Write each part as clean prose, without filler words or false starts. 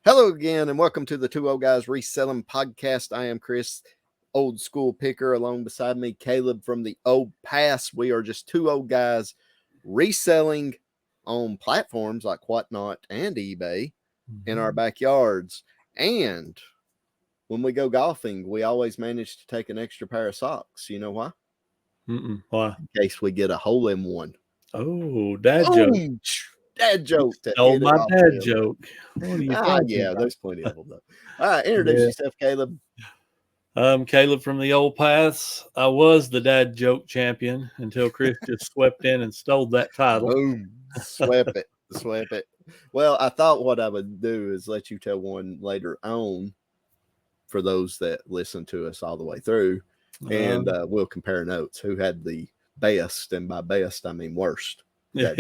Hello again, and welcome to the Two Old Guys Reselling Podcast. I am Chris, old school picker. Along beside me, Caleb from the Old Pass. We are just two old guys reselling on platforms like Whatnot and eBay in our backyards. And when we go golfing, we always manage to take an extra pair of socks. You know why? Why? In case we get a hole-in-one. Oh, dad joke. Dad joke. Oh, my dad joke. Yeah, there's plenty of them, though. All right, introduce yourself, Caleb. I'm Caleb from the Old Pass. I was the dad joke champion until Chris just swept in and stole that title. Boom. Swept it. Well, I thought what I would do is let you tell one later on for those that listen to us all the way through, and we'll compare notes. Who had the best, and by best, I mean worst. There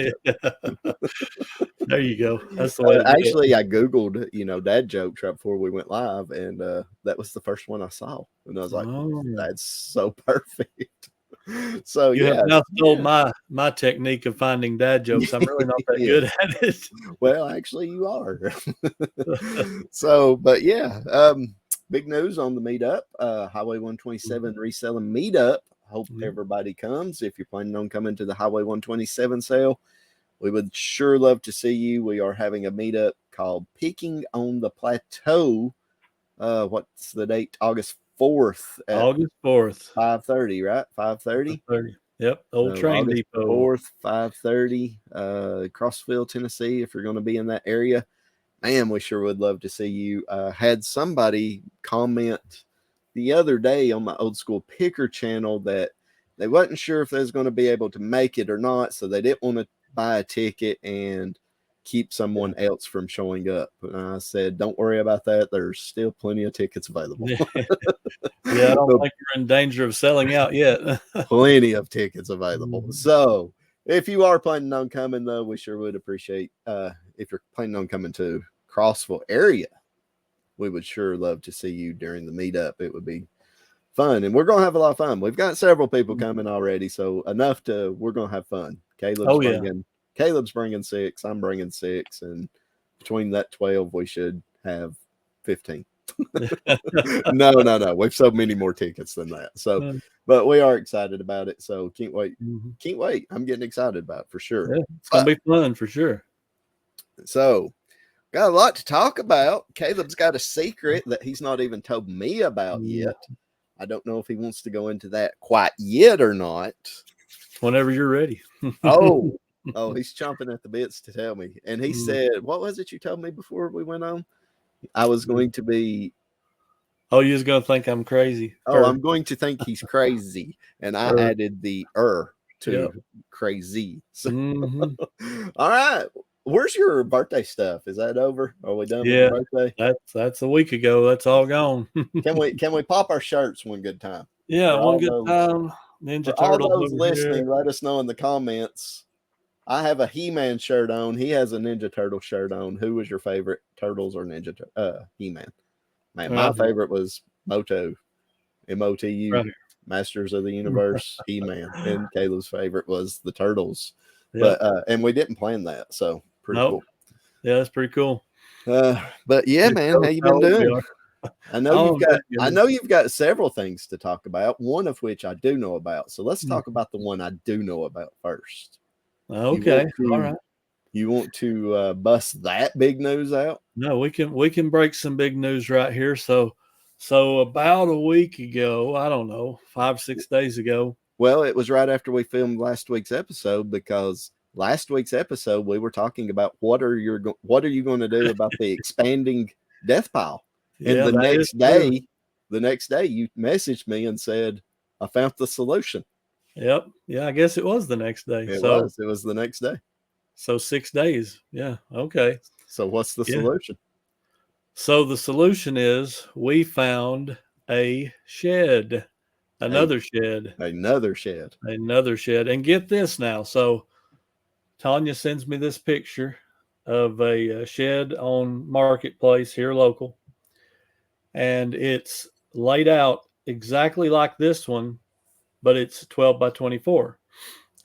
you go. That's the way. Actually, I Googled, dad jokes right before we went live, and that was the first one I saw, and I was like, "That's so perfect." So you have now stole my technique of finding dad jokes. I'm really not that good at it. Well, actually, you are. So, but big news on the meetup, Highway 127 Reselling Meetup. Hope everybody comes. If you're planning on coming to the Highway 127 sale, we would sure love to see you. We are having a meetup called Pickin the Plateau. What's the date? August 4th. August 4th. 5:30, right? 5:30? Yep. Old Train August Depot. 4th, 5:30, Crossville, Tennessee. If you're going to be in that area, man, we sure would love to see you. Had somebody comment the other day on my Old School Picker channel that they wasn't sure if they was going to be able to make it or not, so they didn't want to buy a ticket and keep someone else from showing up. And I said, don't worry about that. There's still plenty of tickets available. I don't think you're in danger of selling out yet. Plenty of tickets available. So if you are planning on coming, though, we sure would appreciate if you're planning on coming to Crossville area. We would sure love to see you during the meetup. It would be fun, and we're going to have a lot of fun. We've got several people coming already, so we're going to have fun. Caleb's bringing 6. I'm bringing 6, and between that 12, we should have 15. No. We've sold many more tickets than that. So, but we are excited about it. So can't wait. Can't wait. I'm getting excited about it for sure. Yeah, it's going to be fun for sure. So, got a lot to talk about. Caleb's got a secret that he's not even told me about yet. I don't know if he wants to go into that quite yet or not. Whenever you're ready. Oh, he's chomping at the bits to tell me. And he said, what was it you told me before we went on? I was going to be. Oh, you was going to think I'm crazy. I'm going to think he's crazy. And I added the to crazy. So, all right. Where's your birthday stuff? Is that over? Are we done with your birthday? That's a week ago. That's all gone. Can we pop our shirts one good time? Yeah, one good time. Ninja Turtles. All those listening, let us know in the comments. I have a He-Man shirt on. He has a Ninja Turtle shirt on. Who was your favorite, Turtles or He-Man? Man, my favorite was Motu, MOTU, right. Masters of the Universe, He-Man, and Caleb's favorite was the Turtles. But and we didn't plan that, so pretty cool. Yeah, that's pretty cool. But yeah, man, how you been doing? I know you've got several things to talk about, one of which I do know about. So let's talk about the one I do know about first. Okay. All right. You want to bust that big news out? No, we can break some big news right here. So about a week ago, I don't know, 5-6 days ago. Well, it was right after we filmed last week's episode, because last week's episode we were talking about what are you going to do about the expanding death pile. And the next day you messaged me and said, I found the solution. Yep. Yeah, I guess it was the next day. It was the next day. So 6 days. Yeah. Okay. So what's the solution? So the solution is we found a shed. Another shed. And get this now. So Tanya sends me this picture of a shed on Marketplace here local. And it's laid out exactly like this one, but it's 12 by 24.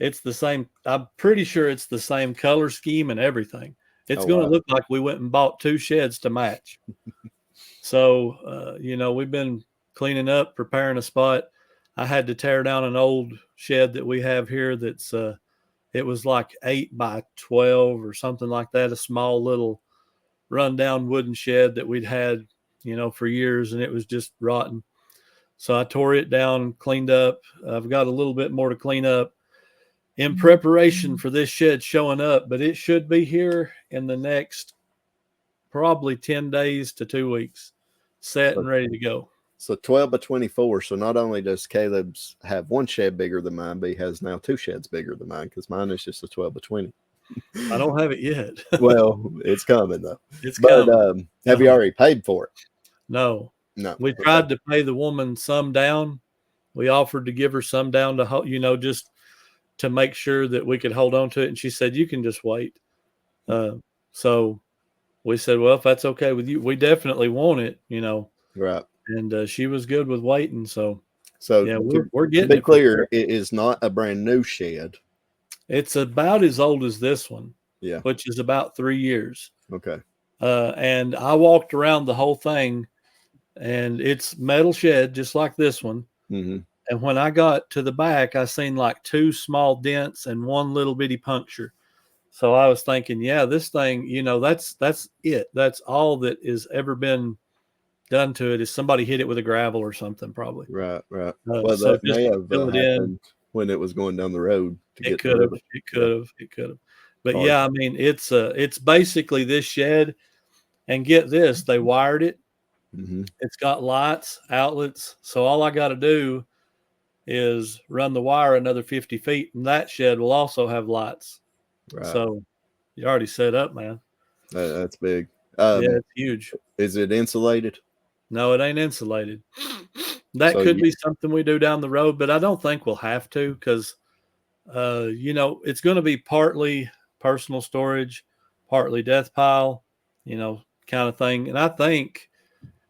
It's the same. I'm pretty sure it's the same color scheme and everything. It's Oh, going to wow. look like we went and bought 2 sheds to match. So, we've been cleaning up, preparing a spot. I had to tear down an old shed that we have here that's it was like 8 by 12 or something like that, a small little rundown wooden shed that we'd had, for years, and it was just rotten. So I tore it down, cleaned up. I've got a little bit more to clean up in preparation for this shed showing up, but it should be here in the next probably 10 days to 2 weeks, set and ready to go. So 12 by 24. So not only does Caleb's have 1 shed bigger than mine, but he has now 2 sheds bigger than mine, because mine is just a 12 by 20. I don't have it yet. Well, it's coming though. It's But coming. have you already paid for it? No. No. We tried to pay the woman some down. We offered to give her some down to, just to make sure that we could hold on to it. And she said, you can just wait. So we said, well, if that's okay with you, we definitely want it, Right. And she was good with waiting. So yeah, we're getting to be it. clear, it is not a brand new shed. It's about as old as this one. Yeah. Which is about 3 years. Okay. And I walked around the whole thing, and it's metal shed just like this one. Mm-hmm. And when I got to the back, I seen like 2 small dents and 1 little bitty puncture. So I was thinking, yeah, this thing, that's it. That's all that has ever been done to it, is somebody hit it with a gravel or something, probably. Right. Well, So that may have fill it happened when it was going down the road. It could have. But yeah, I mean, it's basically this shed, and get this, they wired it. Mm-hmm. It's got lights, outlets. So all I got to do is run the wire another 50 feet, and that shed will also have lights. Right. So you're already set up, man. That's big. Yeah, it's huge. Is it insulated? No, it ain't insulated. That could be something we do down the road, but I don't think we'll have to, because, it's going to be partly personal storage, partly death pile, kind of thing. And I think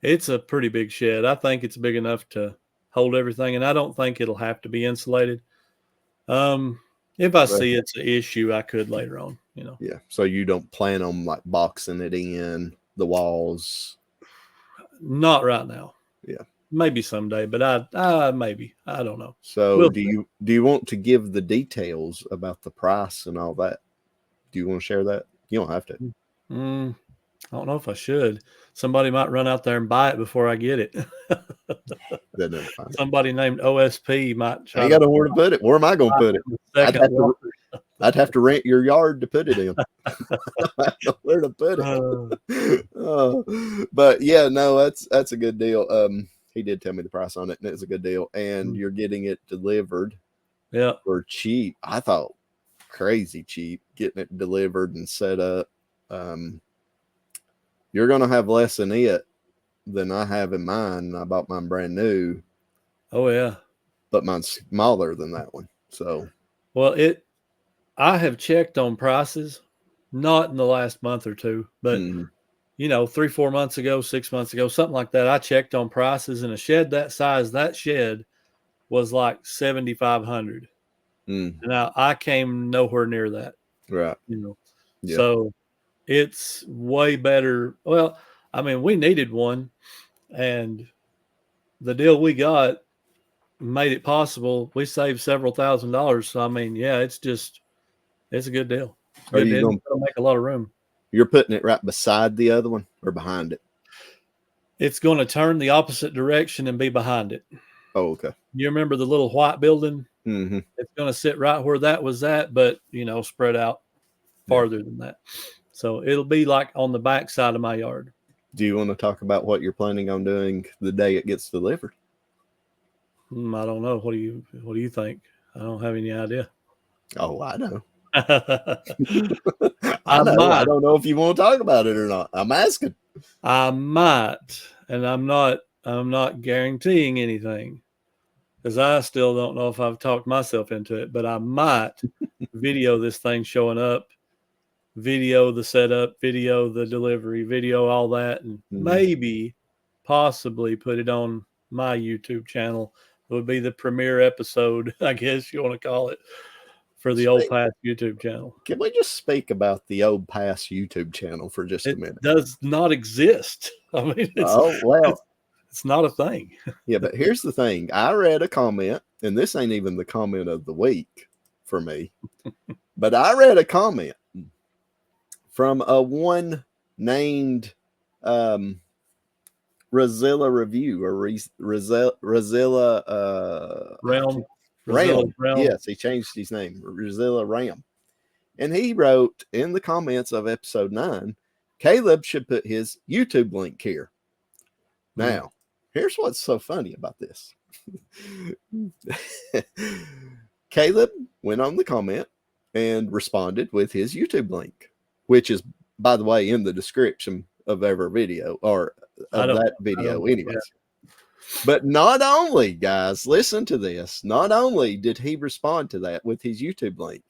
it's a pretty big shed. I think it's big enough to hold everything, and I don't think it'll have to be insulated. If I see it's an issue, I could later on, Yeah. So you don't plan on like boxing it in the walls? Not right now. Yeah. Maybe someday, but maybe. I don't know. So do you want to give the details about the price and all that? Do you want to share that? You don't have to. I don't know if I should. Somebody might run out there and buy it before I get it. Somebody named OSP might try. I got nowhere to put it. Where am I going to put it? I'd have to rent your yard to put it in. I don't know where to put it. But yeah, no, that's a good deal. He did tell me the price on it, and it's a good deal. And you're getting it delivered. Yeah. For cheap. I thought crazy cheap, getting it delivered and set up. You're going to have less in it than I have in mine. I bought mine brand new. Oh yeah. But mine's smaller than that one. So, well, I have checked on prices, not in the last month or two, but 3-4 months ago, 6 months ago, something like that. I checked on prices, and a shed that size, that shed was like $7,500. Now I came nowhere near that. Right. Yeah. So it's way better. Well, I mean, we needed one, and the deal we got made it possible. We saved several $1,000s. So I mean, yeah, it's a good deal. Are you going to make a lot of room? You're putting it right beside the other one or behind it? It's going to turn the opposite direction and be behind it. Oh, okay. You remember the little white building? Mm-hmm. It's going to sit right where that was at, but spread out farther than that. So it'll be like on the back side of my yard. Do you want to talk about what you're planning on doing the day it gets delivered? I don't know. What do you think? I don't have any idea. Oh, I know. I don't know if you want to talk about it or not. I'm asking. I might, and I'm not guaranteeing anything, because I still don't know if I've talked myself into it, but I might video this thing showing up, video the setup, video the delivery, video all that, and maybe possibly put it on my YouTube channel. It would be the premiere episode, I guess you want to call it, for the Old Pass YouTube channel. Can we just speak about the Old Pass YouTube channel for just a minute? It does not exist. I mean, it's not a thing. Yeah, but here's the thing. I read a comment, and this ain't even the comment of the week for me, but I read a comment from a one named Rozilla Review or Rozilla Realm. Yes, he changed his name, Rozilla Ram. And he wrote in the comments of episode 9, Caleb should put his YouTube link here. Now, here's what's so funny about this. Caleb went on the comment and responded with his YouTube link, which is, by the way, in the description of every video or of that video anyways. Yeah. But not only, guys, listen to this. Not only did he respond to that with his YouTube link,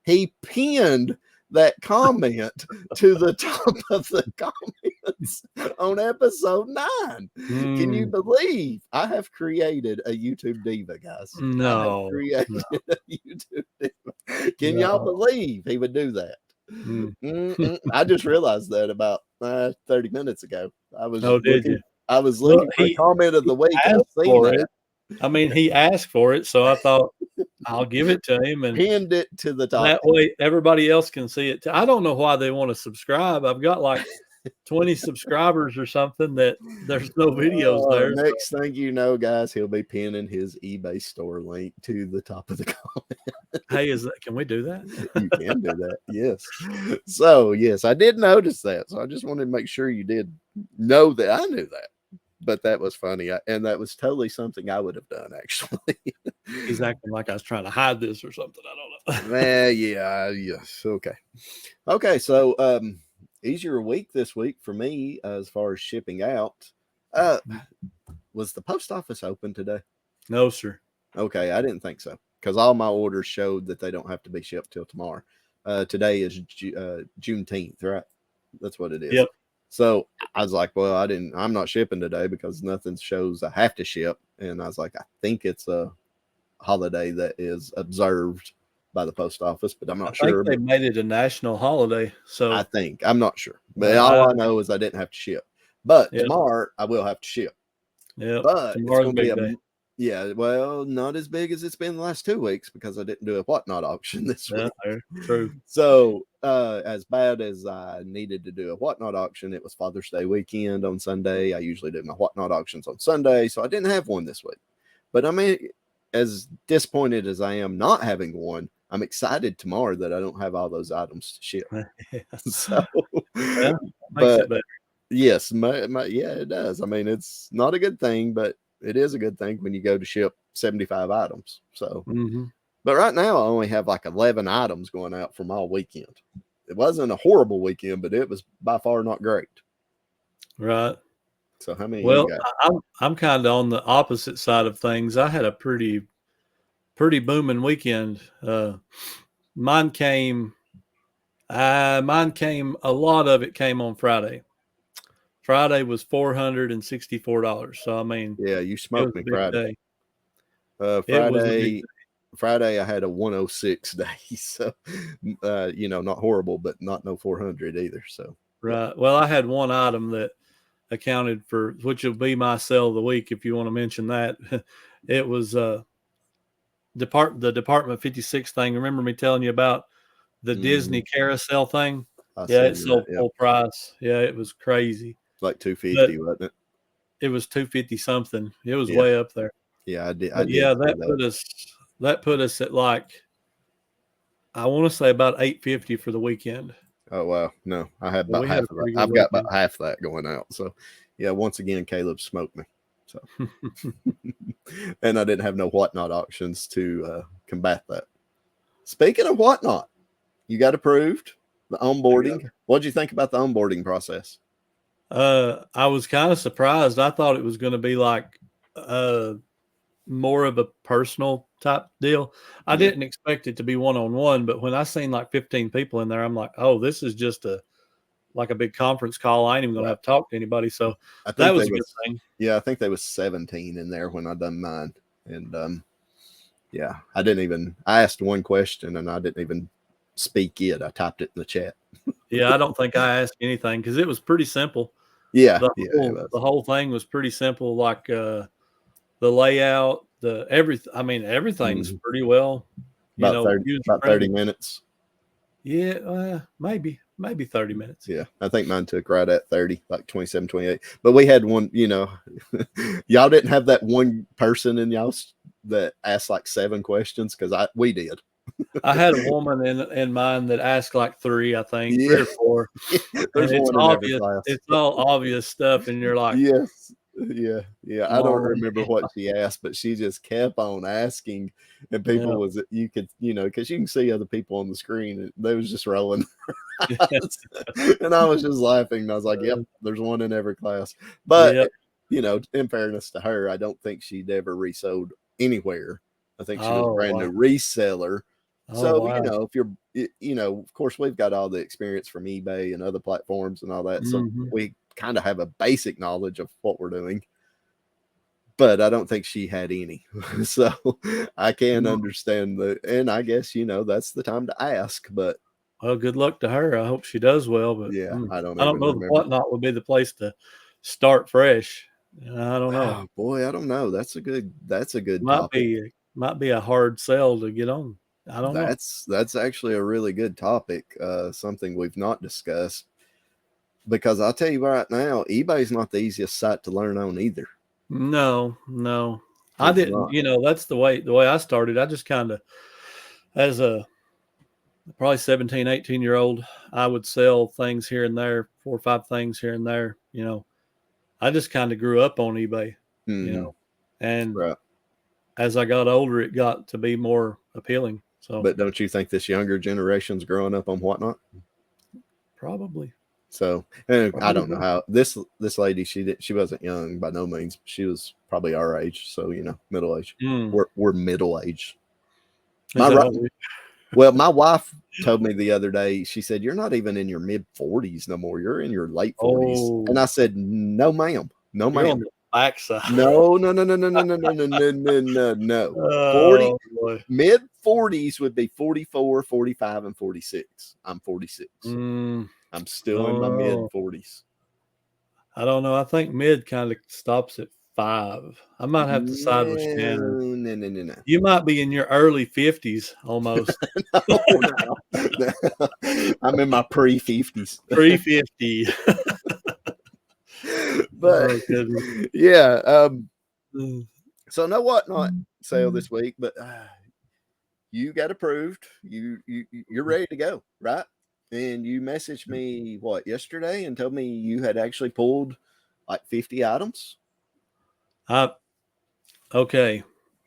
he pinned that comment to the top of the comments on episode 9. Can you believe I have created a YouTube diva, guys? No. I have created a YouTube diva. Can y'all believe he would do that? I just realized that about 30 minutes ago. I was looking for comment of the week. I mean, he asked for it, so I thought I'll give it to him and pinned it to the top. That way, everybody else can see it. I don't know why they want to subscribe. I've got like 20 subscribers or something that there's no videos there. Next thing you know, guys, he'll be pinning his eBay store link to the top of the comment. Hey, can we do that? You can do that, yes. So, yes, I did notice that. So I just wanted to make sure you did know that I knew that. But that was funny. And that was totally something I would have done, actually. He's acting like I was trying to hide this or something. I don't know. Yes. Okay. So, easier week this week for me as far as shipping out. Was the post office open today? No, sir. Okay. I didn't think so because all my orders showed that they don't have to be shipped till tomorrow. Today is Juneteenth, right? That's what it is. Yep. So I was like, well, I'm not shipping today because nothing shows I have to ship. And I was like, I think it's a holiday that is observed by the post office, but I'm not sure. They made it a national holiday. So I'm not sure. But all I know is I didn't have to ship. But tomorrow I will have to ship. Yeah. But it's going to be not as big as it's been the last 2 weeks because I didn't do a whatnot auction this week. True. So as bad as I needed to do a whatnot auction, it was Father's Day weekend on Sunday. I usually do my whatnot auctions on Sunday, so I didn't have one this week. But I mean, as disappointed as I am not having one, I'm excited tomorrow that I don't have all those items to ship. So, but yes, it does. I mean, it's not a good thing, but it is a good thing when you go to ship 75 items. So, but right now I only have like 11 items going out from all weekend. It wasn't a horrible weekend, but it was by far not great. Right. So how many? Well, I'm kind of on the opposite side of things. I had a pretty booming weekend. Mine came. A lot of it came on Friday. Friday was $464. So I mean, yeah, you smoked me Friday. Friday I had a 106 day. So not horrible, but not no 400 either. So right. Well, I had one item that accounted for, which will be my sell of the week if you want to mention that. It was the Department 56 thing. Remember me telling you about the Disney carousel thing? It sold full price. Yeah, it was crazy. Like $250, wasn't it? It was $250 something. It was way up there. Yeah, I did. That put us at like, I want to say about $850 for the weekend. Oh wow, no, I have about half of that. I've got about half that going out. So yeah, once again, Caleb smoked me. So and I didn't have no whatnot auctions to combat that. Speaking of whatnot, you got approved the onboarding. What did you think about the onboarding process? I was kind of surprised. I thought it was going to be like more of a personal type deal. I didn't expect it to be one-on-one, but when I seen like 15 people in there, I'm like, oh, this is just like a big conference call. I ain't even going to have to talk to anybody. So that was a good thing. Yeah, I think there was 17 in there when I done mine. And Yeah. I asked one question and I didn't even speak it. I typed it in the chat. Yeah, I don't think I asked anything because it was pretty simple. Yeah. The Yeah. whole, the whole thing was pretty simple. Like the layout, everything. I mean, everything's pretty well, About 30 minutes. Yeah, maybe 30 minutes. Yeah, I think mine took right at 30, like 27, 28. But we had one, y'all didn't have that one person in y'all that asked like 7 questions because we did. I had a woman in mine that asked like 3, I think, Yeah. 3 or 4. There's and it's one in every obvious. class. It's all obvious stuff, and you're like, Yes. Yeah. I don't Mom. remember what she asked, but she just kept on asking. And people you could, because you can see other people on the screen, and they was just rolling. And I was just laughing. And I was like, yep, there's one in every class. But, in fairness to her, I don't think she'd ever resold anywhere. I think she was a brand new reseller. So, wow. if you're, of course, we've got all the experience from eBay and other platforms and all that. So we kind of have a basic knowledge of what we're doing. But I don't think she had any. So I can understand and I guess, that's the time to ask. But well, good luck to her. I hope she does well. But yeah, I don't know remember. the Whatnot would be the place to start fresh. I don't know. Oh, boy, I don't know. That's a good topic. Might be a hard sell to get on. I don't know. That's actually a really good topic. Something we've not discussed. Because I'll tell you right now, eBay's not the easiest site to learn on either. No. I didn't, that's the way I started. I just kind of, as a probably 17, 18-year-old, I would sell things here and there, 4 or 5 things here and there. I just kind of grew up on eBay, and as I got older, it got to be more appealing. So, but don't you think this younger generation's growing up on Whatnot? Probably. So, and I don't know how this lady, she wasn't young by no means. She was probably our age, so middle age. We're middle age. Well, my wife told me the other day. She said, "You're not even in your mid 40s no more. You're in your late 40s." Oh. And I said, "No, ma'am. No, ma'am. On the backside. No. 40 mid 40s would be 44, 45, and 46. I'm 46. I'm still in my mid 40s. I don't know. I think mid kind of stops at 5. I might have to side with Shannon. No. You might be in your early 50s almost. No. I'm in my pre-50s. Pre-50. But yeah. So no Whatnot sale this week, but you got approved. You're ready to go, right? And you messaged me yesterday and told me you had actually pulled like 50 items. Okay.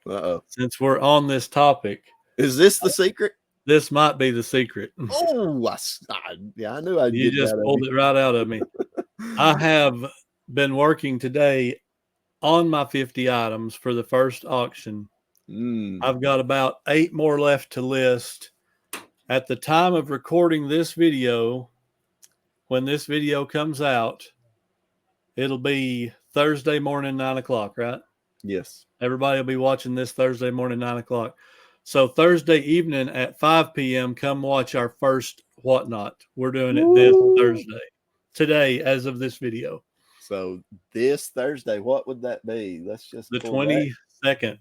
Uh-oh. Since we're on this topic, is this the secret? This might be the secret. Oh, I knew I'd you get just that pulled it right out of me. I have been working today on my 50 items for the first auction. I've got about 8 more left to list. At the time of recording this video, when this video comes out, it'll be Thursday morning, 9 o'clock, right? Yes. Everybody will be watching this Thursday morning, 9 o'clock. So Thursday evening at 5 p.m., come watch our first Whatnot. We're doing it this Thursday, today, as of this video. So this Thursday, what would that be? Let's just the 22nd.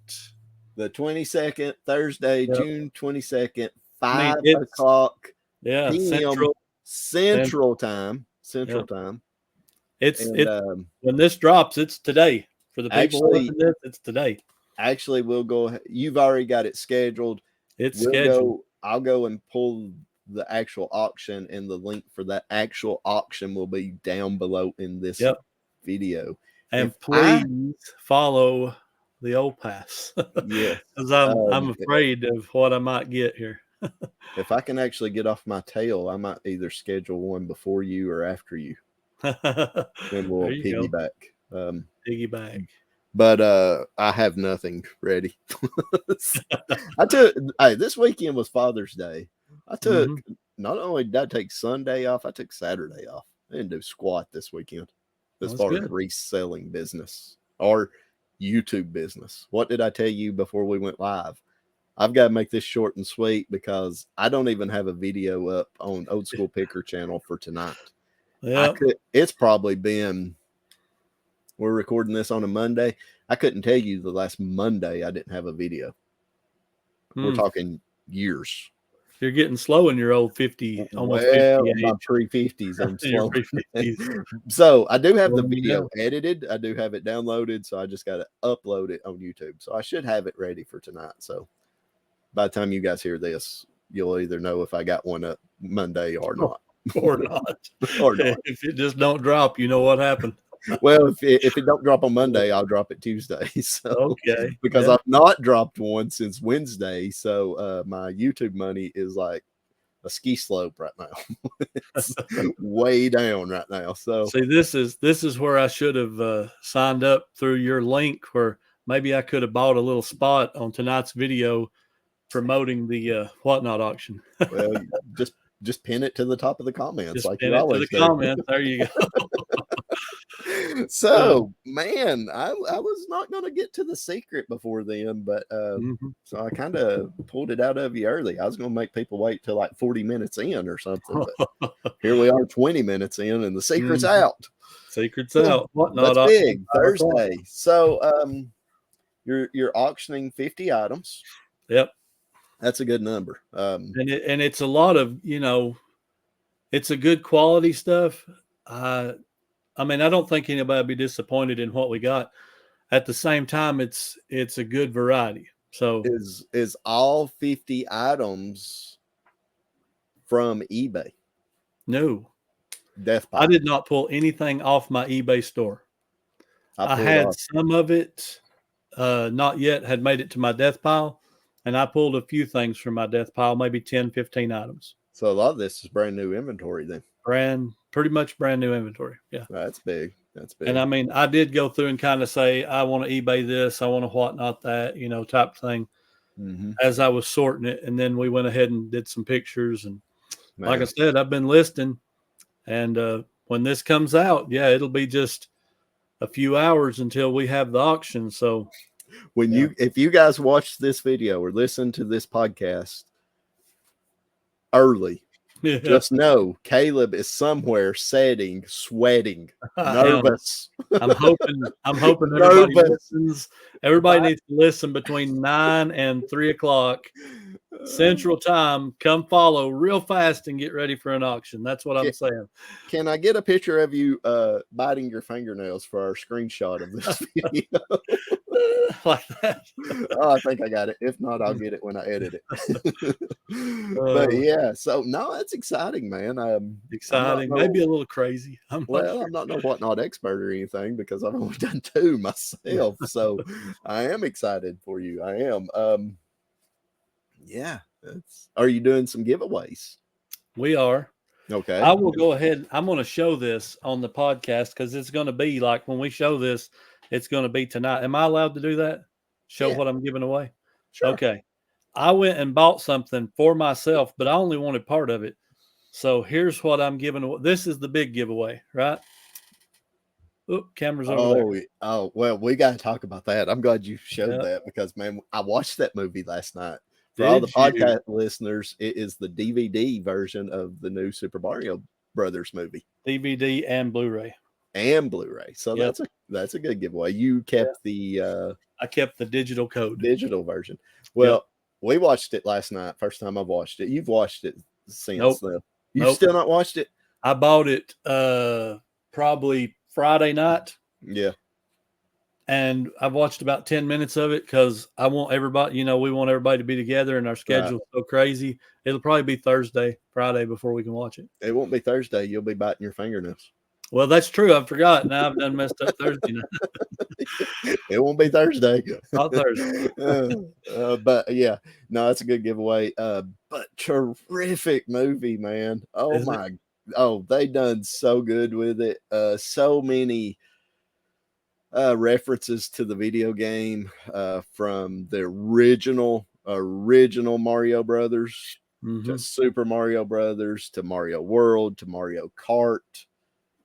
The 22nd, Thursday, June 22nd, 5 o'clock. Yeah, PM, Central time. Central time. It's when this drops, it's today. For the people watching this, it's today. Actually, we'll go. You've already got it scheduled. It's scheduled. I'll go and pull the actual auction, and the link for that actual auction will be down below in this video. And please follow the old pass. Yeah, because I'm afraid of what I might get here. If I can actually get off my tail, I might either schedule one before you or after you. Then we'll piggyback. Piggyback. But I have nothing ready. This weekend was Father's Day. I took not only did I take Sunday off, I took Saturday off. I didn't do squat this weekend as far as reselling business or YouTube business. What did I tell you before we went live? I've got to make this short and sweet because I don't even have a video up on Old School Picker channel for tonight. Yeah. It's probably been, we're recording this on a Monday. I couldn't tell you the last Monday I didn't have a video. We're talking years. You're getting slow in your old 50, almost 50 age. My pre-50s, I'm slow. Pre-50s. So I do have the video edited. I do have it downloaded. So I just got to upload it on YouTube. So I should have it ready for tonight. So by the time you guys hear this, you'll either know if I got one up Monday or not. Or not. Or not. If it just don't drop, you know what happened. Well, if it don't drop on Monday, I'll drop it Tuesday. So okay, because I've not dropped one since Wednesday, so my YouTube money is like a ski slope right now. It's way down right now. So see, this is where I should have signed up through your link, where maybe I could have bought a little spot on tonight's video promoting the whatnot auction. Well, just pin it to the top of the comments, just like pin you it always to the do. comments. There you go. So, man, I was not going to get to the secret before then, but so I kind of pulled it out of you early. I was going to make people wait till like 40 minutes in or something, but here we are 20 minutes in and the secret's out. Secret's out. Whatnot That's big. Thursday. So, you're auctioning 50 items. Yep. That's a good number. And it's a lot of, it's a good quality stuff. I mean, I don't think anybody would be disappointed in what we got. At the same time, it's a good variety. So is all 50 items from eBay? No. Death pile. I did not pull anything off my eBay store. I had some of it not yet had made it to my death pile, and I pulled a few things from my death pile, maybe 10, 15 items. So a lot of this is brand new inventory then. Pretty much brand new inventory. Yeah. That's big. That's big. And I mean, I did go through and kind of say, I want to eBay this, I want to whatnot that, type thing as I was sorting it. And then we went ahead and did some pictures. And like I said, I've been listing. And when this comes out, it'll be just a few hours until we have the auction. So if you guys watch this video or listen to this podcast early, just know Caleb is somewhere sweating, nervous. I'm hoping everybody listens. Everybody needs to listen between 9 and 3 o'clock Central Time. Come follow real fast and get ready for an auction. That's what I'm saying. Can I get a picture of you biting your fingernails for our screenshot of this video? Like that? Oh, I think I got it. If not, I'll get it when I edit it. But yeah, so no, that's exciting, man. Exciting, maybe a little crazy. I'm not no whatnot expert or anything because I've only done 2 myself. So I am excited for you. I am. Yeah. Are you doing some giveaways? We are. Okay. I will go ahead. I'm going to show this on the podcast because it's going to be like when we show this, it's going to be tonight. Am I allowed to do that? Show what I'm giving away? Sure. Okay. I went and bought something for myself, but I only wanted part of it. So here's what I'm giving away. This is the big giveaway, right? Oop, camera's over there. Oh, well, we got to talk about that. I'm glad you showed that because, man, I watched that movie last night. For all the podcast listeners, it is the DVD version of the new Super Mario Brothers movie. DVD and Blu-ray. So that's a good giveaway. You kept I kept the digital code. Digital version. Well, we watched it last night. First time I've watched it. You've watched it since. Nope. You've still not watched it? I bought it probably Friday night. Yeah. And I've watched about 10 minutes of it because I want everybody, we want everybody to be together and our schedule's so crazy. It'll probably be Friday before we can watch it. It won't be Thursday. You'll be biting your fingernails. Well, that's true. I forgot. Now I've done messed up Thursday night. It won't be Thursday. Not Thursday. But yeah, no, that's a good giveaway. But terrific movie, man. They done so good with it. So many references to the video game from the original Mario Brothers to Super Mario Brothers to Mario World to Mario Kart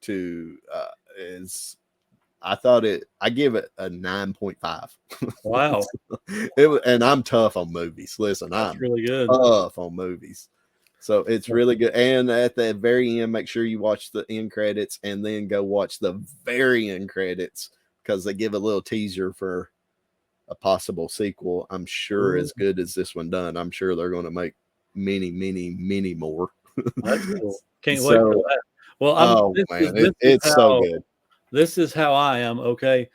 to I thought I give it a 9.5. Wow. And I'm tough on movies. Listen, That's I'm really good. tough on movies. So it's really good. And at the very end, make sure you watch the end credits and then go watch the very end credits because they give a little teaser for a possible sequel. I'm sure as good as this one done, I'm sure they're going to make many, many, many more. That's cool. Can't wait for that. Well, it's so good. This is how I am. Okay.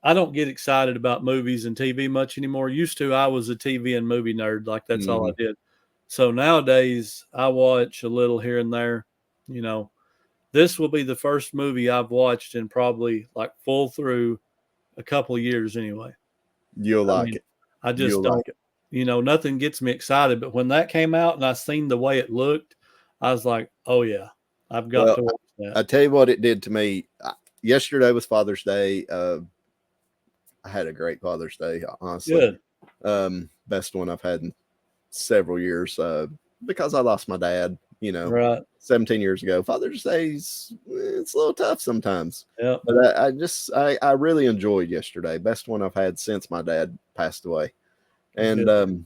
I don't get excited about movies and TV much anymore. Used to, I was a TV and movie nerd. Like that's all I did. So nowadays I watch a little here and there. You know, this will be the first movie I've watched in probably like full through a couple of years anyway. You'll like it. I just don't, like it. You know, nothing gets me excited. But when that came out and I seen the way it looked, I was like, oh yeah, I've got to watch that. I tell you what it did to me. Yesterday was Father's Day. I had a great Father's Day, honestly. Good. Best one I've had in several years because I lost my dad, 17 years ago. Father's Day's it's a little tough sometimes. Yeah. But I really enjoyed yesterday. Best one I've had since my dad passed away. And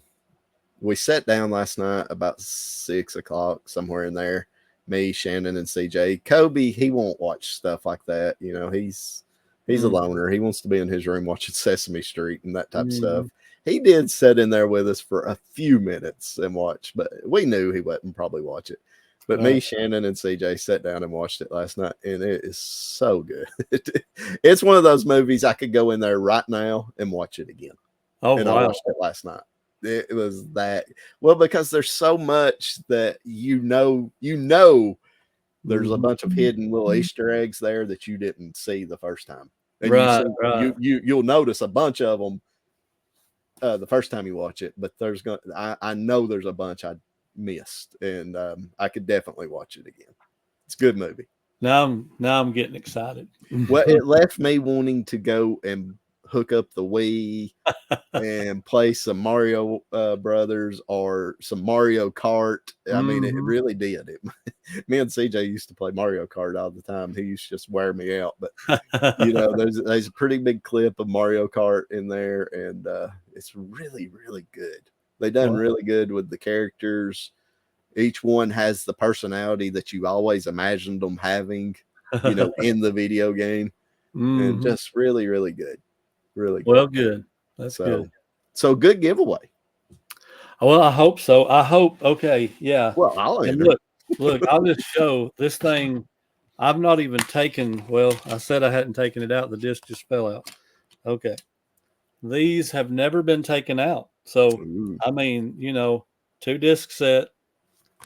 we sat down last night about 6 o'clock, somewhere in there. Me, Shannon, and CJ. Kobe, he won't watch stuff like that. He's a loner. He wants to be in his room watching Sesame Street and that type of stuff. He did sit in there with us for a few minutes and watch, but we knew he wouldn't probably watch it. But me, Shannon, and CJ sat down and watched it last night, and it is so good. It's one of those movies I could go in there right now and watch it again. Oh, and I watched it last night. It was that well because there's so much that there's a bunch of hidden little Easter eggs there that you didn't see the first time. And you'll notice a bunch of them the first time you watch it, but I know there's a bunch I missed, and I could definitely watch it again. It's a good movie. Now I'm getting excited. Well, it left me wanting to go and hook up the Wii and play some Mario Brothers or some Mario Kart. I mean, it really did. Me and CJ used to play Mario Kart all the time. He used to just wear me out. But, there's a pretty big clip of Mario Kart in there, and it's really, really good. They done really good with the characters. Each one has the personality that you always imagined them having, in the video game. And just really, really good. Really good. Well, good. That's good. So good giveaway. Well, I hope so. Okay, yeah. Well, I'll look, I'll just show this thing. I've not even taken, I said I hadn't taken it out. The disc just fell out. Okay. These have never been taken out. So, I mean, 2 disc set.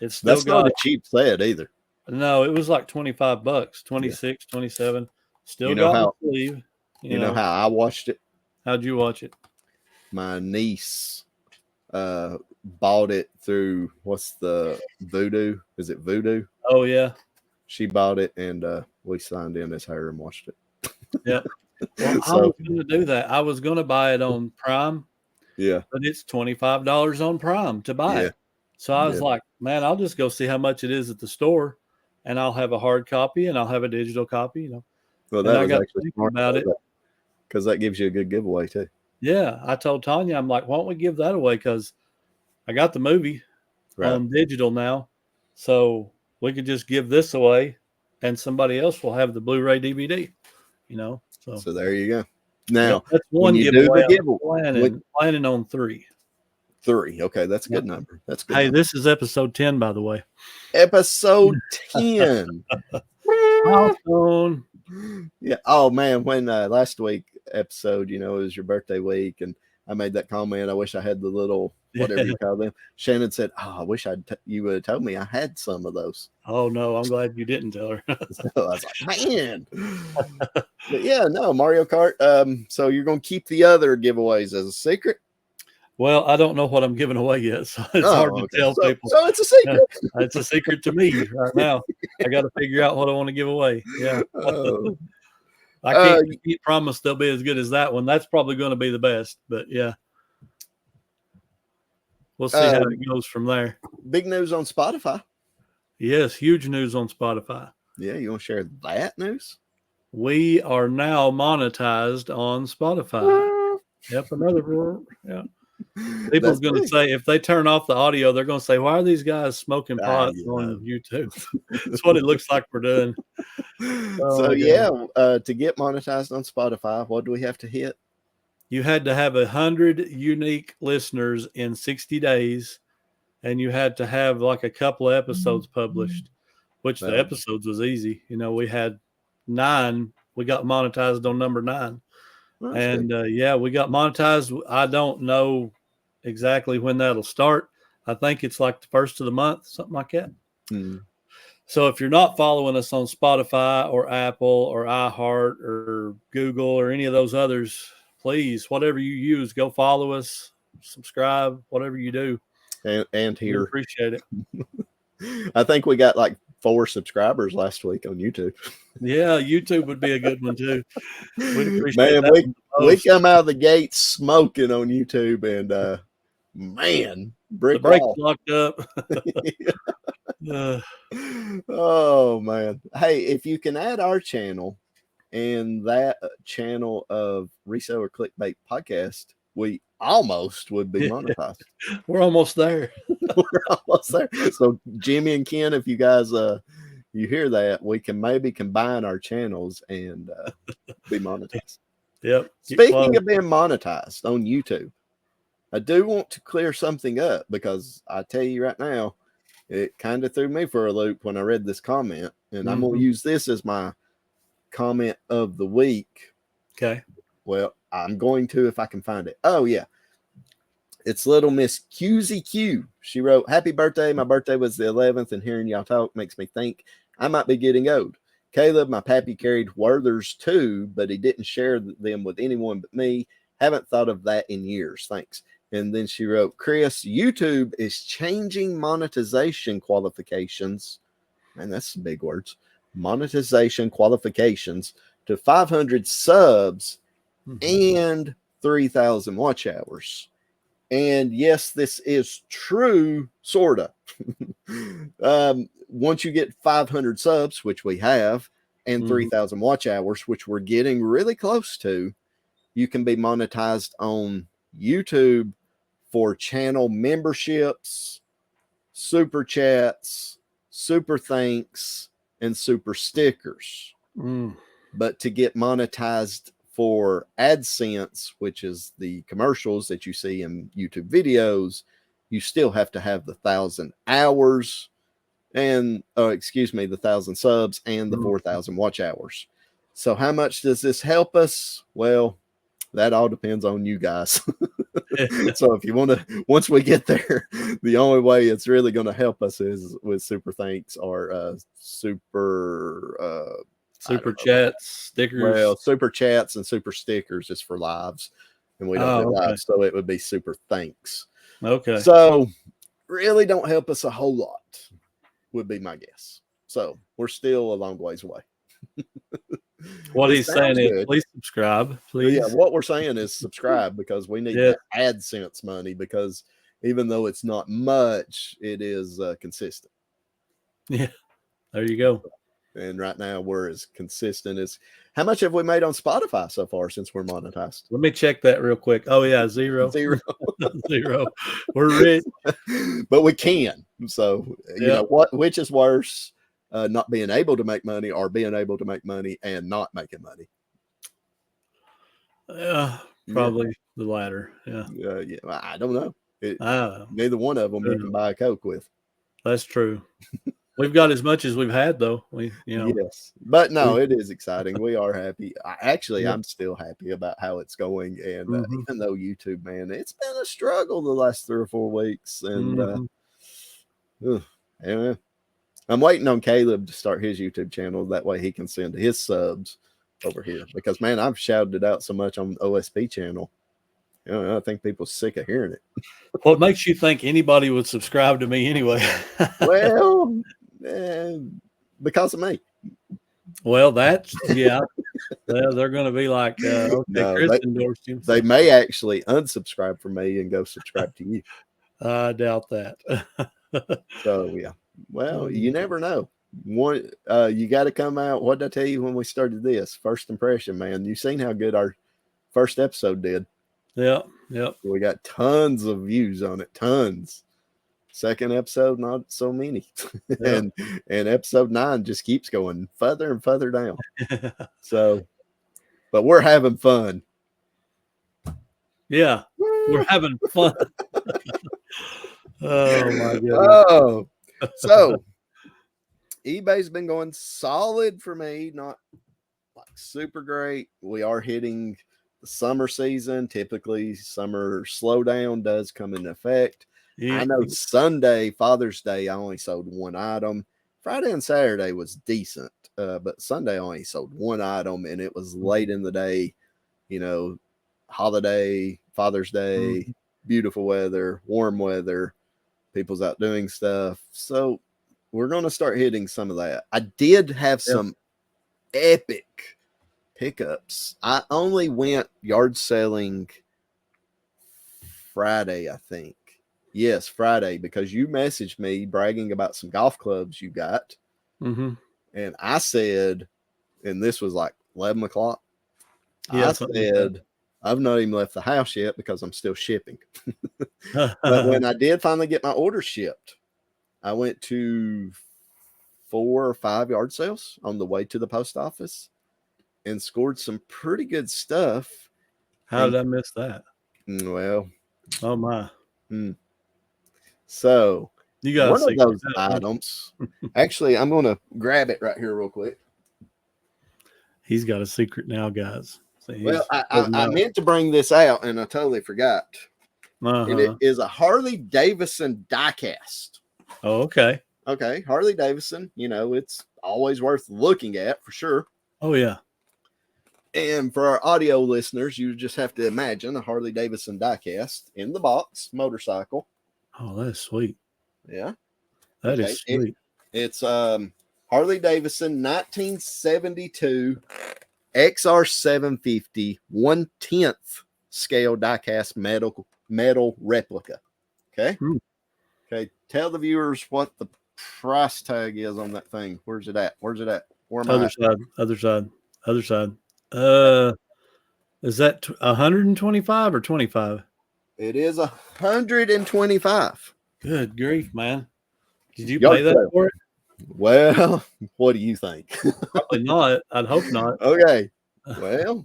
It's still not a cheap set either. No, it was like $25, 26, 27. Still got the sleeve. You know how I watched it? How'd you watch it? My niece bought it through what's the Voodoo? Is it Voodoo? Oh yeah. She bought it and we signed in as her and watched it. Yeah. Well, I was going to do that. I was going to buy it on Prime. Yeah. But it's $25 on Prime to buy it. So I was like, man, I'll just go see how much it is at the store, and I'll have a hard copy and I'll have a digital copy. Well, that was actually smart about it. Because that gives you a good giveaway too. Yeah, I told Tanya, I'm like, why don't we give that away? Because I got the movie on digital now, so we could just give this away, and somebody else will have the Blu-ray DVD. So there you go. Now that's one giveaway. Planning on 3. 3. Okay, that's a good number. That's good. Hey, this is episode 10, by the way. Episode 10. Milestone. Yeah. Oh man, when last week episode, it was your birthday week, and I made that comment. I wish I had the little whatever you call them. Shannon said, "Oh, I wish you would have told me I had some of those." Oh no, I'm glad you didn't tell her. So I was like, man. But yeah, no Mario Kart. So you're gonna keep the other giveaways as a secret? Well, I don't know what I'm giving away yet, so it's hard to tell people. So it's a secret. Yeah, it's a secret to me right now. I got to figure out what I want to give away. Yeah. I can't promise they'll be as good as that one. That's probably going to be the best, but yeah. We'll see how it goes from there. Big news on Spotify. Yes, huge news on Spotify. Yeah, you want to share that news? we are now monetized on Spotify. Yep, another, yeah. People are going to say, if they turn off the audio, they're going to say, why are these guys smoking pot on YouTube? That's what it looks like we're doing. So, to get monetized on Spotify, what do we have to hit? You had to have 100 unique listeners in 60 days, and you had to have like a couple of episodes published, which the episodes was easy. You know, we had 9. We got monetized on number 9. And we got monetized. I don't know exactly when that'll start. I think it's like the first of the month, something like that. So if you're not following us on Spotify or Apple or iHeart or Google or any of those others, please, whatever you use, go follow us, subscribe, whatever you do. And here. We appreciate it. I think we got like 4 subscribers last week on YouTube. Yeah, YouTube would be a good one too. We'd appreciate that. We come out of the gate smoking on YouTube, and the brakes locked up. Oh man. Hey, if you can add our channel and that channel of Reseller Clickbait Podcast, we almost would be monetized. We're almost there. We're almost there. So Jimmy and Ken, if you guys you hear that, we can maybe combine our channels and be monetized. Yep. Speaking of being monetized on YouTube, I do want to clear something up, because I tell you right now, it kind of threw me for a loop when I read this comment, and I'm going to use this as my comment of the week. Okay. Well, I'm going to, if I can find it. Oh, yeah. It's little Miss QZQ. She wrote, "Happy birthday. My birthday was the 11th, and hearing y'all talk makes me think I might be getting old. Caleb, my pappy, carried Werther's too, but he didn't share them with anyone but me. Haven't thought of that in years. Thanks." And then she wrote, "Chris, YouTube is changing monetization qualifications." Man, that's some big words. Monetization qualifications to 500 subs and 3,000 watch hours. And yes, this is true, sort of. Once you get 500 subs, which we have, and 3,000 watch hours, which we're getting really close to, you can be monetized on YouTube for channel memberships, super chats, super thanks, and super stickers. But to get monetized for AdSense, which is the commercials that you see in YouTube videos, you still have to have the 1,000 hours and, the 1,000 subs and the 4,000 watch hours. So how much does this help us? Well, that all depends on you guys. So if you want to, once we get there, the only way it's really going to help us is with super thanks or super chats, stickers. Well, super chats and super stickers is for lives, and we don't do lives, so it would be super thanks. Okay. So really don't help us a whole lot, would be my guess. So we're still a long ways away. What he's saying is, please subscribe, please. Yeah, what we're saying is subscribe, because we need the AdSense money, because even though it's not much, it is consistent. Yeah, there you go. And right now we're as consistent as, how much have we made on Spotify so far since we're monetized? Let me check that real quick. Oh yeah, 0. 0. 0. We're rich. But we can. So you know which is worse, not being able to make money or being able to make money and not making money? Probably the latter. Yeah. Yeah. I don't know. Neither one of them you can buy a Coke with. That's true. We've got as much as we've had, though. Yes, but no, it is exciting. We are happy. I'm still happy about how it's going. And even though YouTube, man, it's been a struggle the last 3 or 4 weeks. And I'm waiting on Caleb to start his YouTube channel. That way he can send his subs over here. Because, man, I've shouted it out so much on the OSP channel. I think people are sick of hearing it. What makes you think anybody would subscribe to me anyway? Well, because of me. Well, that's they're going to be like, Chris endorsed him. They may actually unsubscribe from me and go subscribe to you. I doubt that. So yeah, well, you never know. one, you got to come out. What did I tell you when we started this? First impression, man. You seen how good our first episode did. Yep. We got tons of views on it. Tons. Second episode, not so many. Yep. and episode 9 just keeps going further and further down. So, but we're having fun. Yeah, we're having fun. Oh my goodness. Oh, so eBay's been going solid for me, not like super great. We are hitting the summer season. Typically, summer slowdown does come into effect. Yeah. I know Sunday, Father's Day, I only sold one item. Friday and Saturday was decent, but Sunday I only sold one item, and it was late in the day, holiday, Father's Day, beautiful weather, warm weather, people's out doing stuff. So we're going to start hitting some of that. I did have some epic pickups. I only went yard selling Friday, I think. Yes, Friday, because you messaged me bragging about some golf clubs you got. Mm-hmm. And I said, and this was like 11 o'clock. Yeah, I said, I've not even left the house yet because I'm still shipping. But when I did finally get my order shipped, I went to 4 or 5 yard sales on the way to the post office and scored some pretty good stuff. How did I miss that? Well, oh my. So you got one of those items. Actually, I'm going to grab it right here real quick. He's got a secret now, guys. So well, I meant to bring this out and I totally forgot. And it is a Harley Davidson diecast. Oh, okay. Okay, Harley Davidson, it's always worth looking at for sure. Oh, yeah. And for our audio listeners, you just have to imagine a Harley Davidson diecast in the box motorcycle. Oh, that is sweet. Yeah. That is sweet. It's Harley Davidson 1972 XR750 1/10 scale diecast metal replica. Okay. Okay. Tell the viewers what the price tag is on that thing. Where's it at? Where am I? Other side. Is that 125 or 25? It is 125. Good grief, man. Did you pay that for it? Well, what do you think? Probably not. I'd hope not. Okay. Well,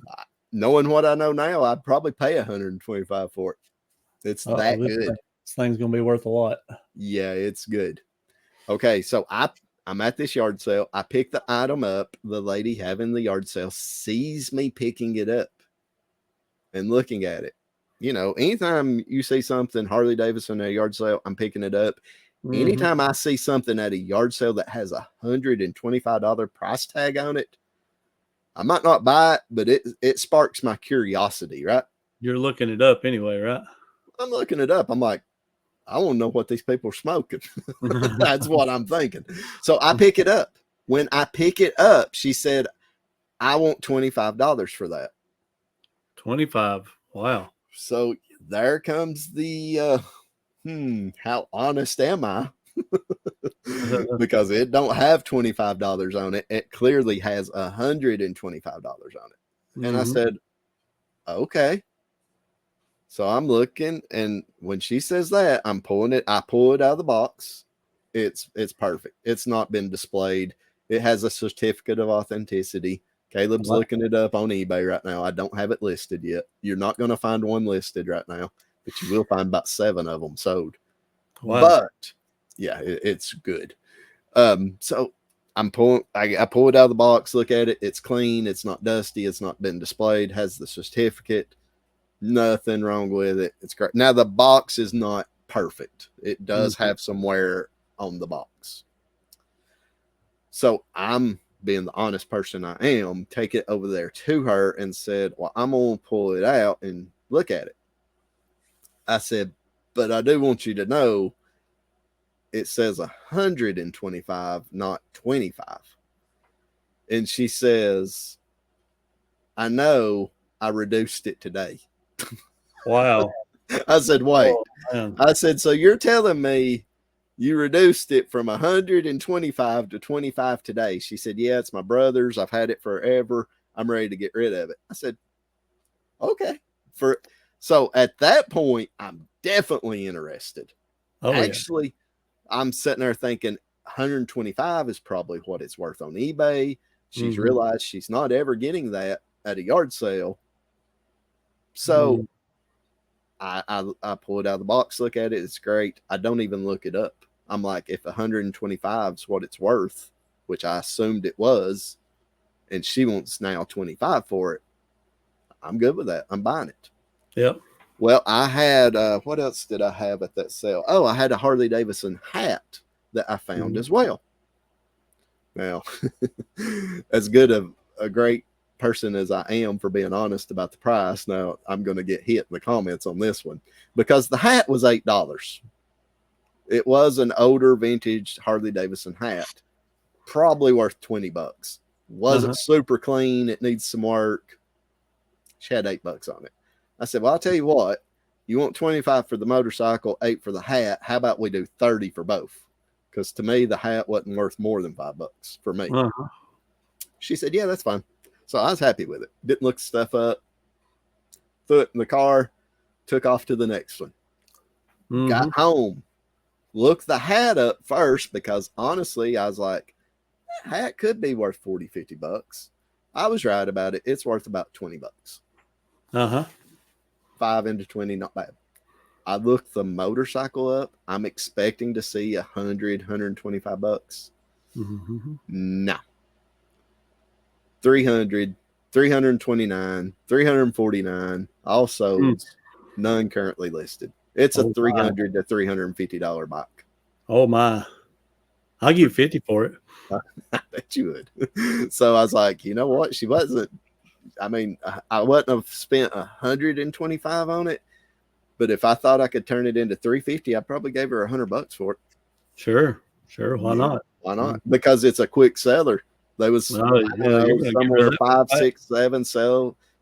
knowing what I know now, I'd probably pay 125 for it. It's that good. This thing's going to be worth a lot. Yeah, it's good. Okay, so I'm at this yard sale. I pick the item up. The lady having the yard sale sees me picking it up and looking at it. Anytime you see something Harley Davidson at a yard sale, I'm picking it up. Anytime I see something at a yard sale that has $125 price tag on it, I might not buy it, but it sparks my curiosity, right? You're looking it up anyway, right? I'm looking it up. I'm like, I want to know what these people are smoking. That's what I'm thinking. So I pick it up. When I pick it up, she said, I want $25 for that. 25. Wow. So there comes the how honest am I? Because it don't have $25 on it. It clearly has $125 on it. And I said, okay. So I'm looking, and when she says that, I pull it out of the box. It's perfect. It's not been displayed. It has a certificate of authenticity. Caleb's looking it up on eBay right now. I don't have it listed yet. You're not going to find one listed right now, but you will find about 7 of them sold. Wow. But yeah, it's good. So I pull it out of the box, look at it. It's clean. It's not dusty. It's not been displayed. Has the certificate. Nothing wrong with it. It's great. Now the box is not perfect. It does have some wear on the box. So I'm being the honest person I am, take it over there to her and said, well, I'm going to pull it out and look at it. I said, but I do want you to know it says 125, not 25. And she says, I know I reduced it today. Wow. I said, wait. I said, so you're telling me You reduced it from 125 to 25 today. She said, yeah, it's my brother's. I've had it forever. I'm ready to get rid of it. I said, okay. So at that point, I'm definitely interested. Oh, actually, I'm sitting there thinking 125 is probably what it's worth on eBay. She's realized she's not ever getting that at a yard sale. So I pull it out of the box, look at it. It's great. I don't even look it up. I'm like, if 125 is what it's worth, which I assumed it was, and she wants now 25 for it, I'm good with that. I'm buying it. Yep. Well, I had, what else did I have at that sale? Oh, I had a Harley Davidson hat that I found as well. Now, as good of a great person as I am for being honest about the price, now I'm going to get hit in the comments on this one because the hat was $8. It was an older vintage Harley Davidson hat, probably worth $20. Wasn't super clean. It needs some work. She had $8 on it. I said, well, I'll tell you what, you want 25 for the motorcycle, 8 for the hat. How about we do 30 for both? Because to me, the hat wasn't worth more than $5 for me. She said, yeah, that's fine. So I was happy with it. Didn't look stuff up. Threw it in the car, took off to the next one. Got home, looked the hat up first because honestly, I was like, that hat could be worth 40, $50. I was right about it. It's worth about $20. 5 into 20, not bad. I looked the motorcycle up. I'm expecting to see $100, $125. No. 300, 329, 349. Also, none currently listed. It's a $300 to $350 bike. Oh my! I'll give you 50 for it. I bet you would. So I was like, you know what? She wasn't. I mean, I wouldn't have spent 125 on it, but if I thought I could turn it into 350, I probably gave her $100 for it. Sure. Why not? Why not? Because it's a quick seller. There was somewhere 5, 6, 7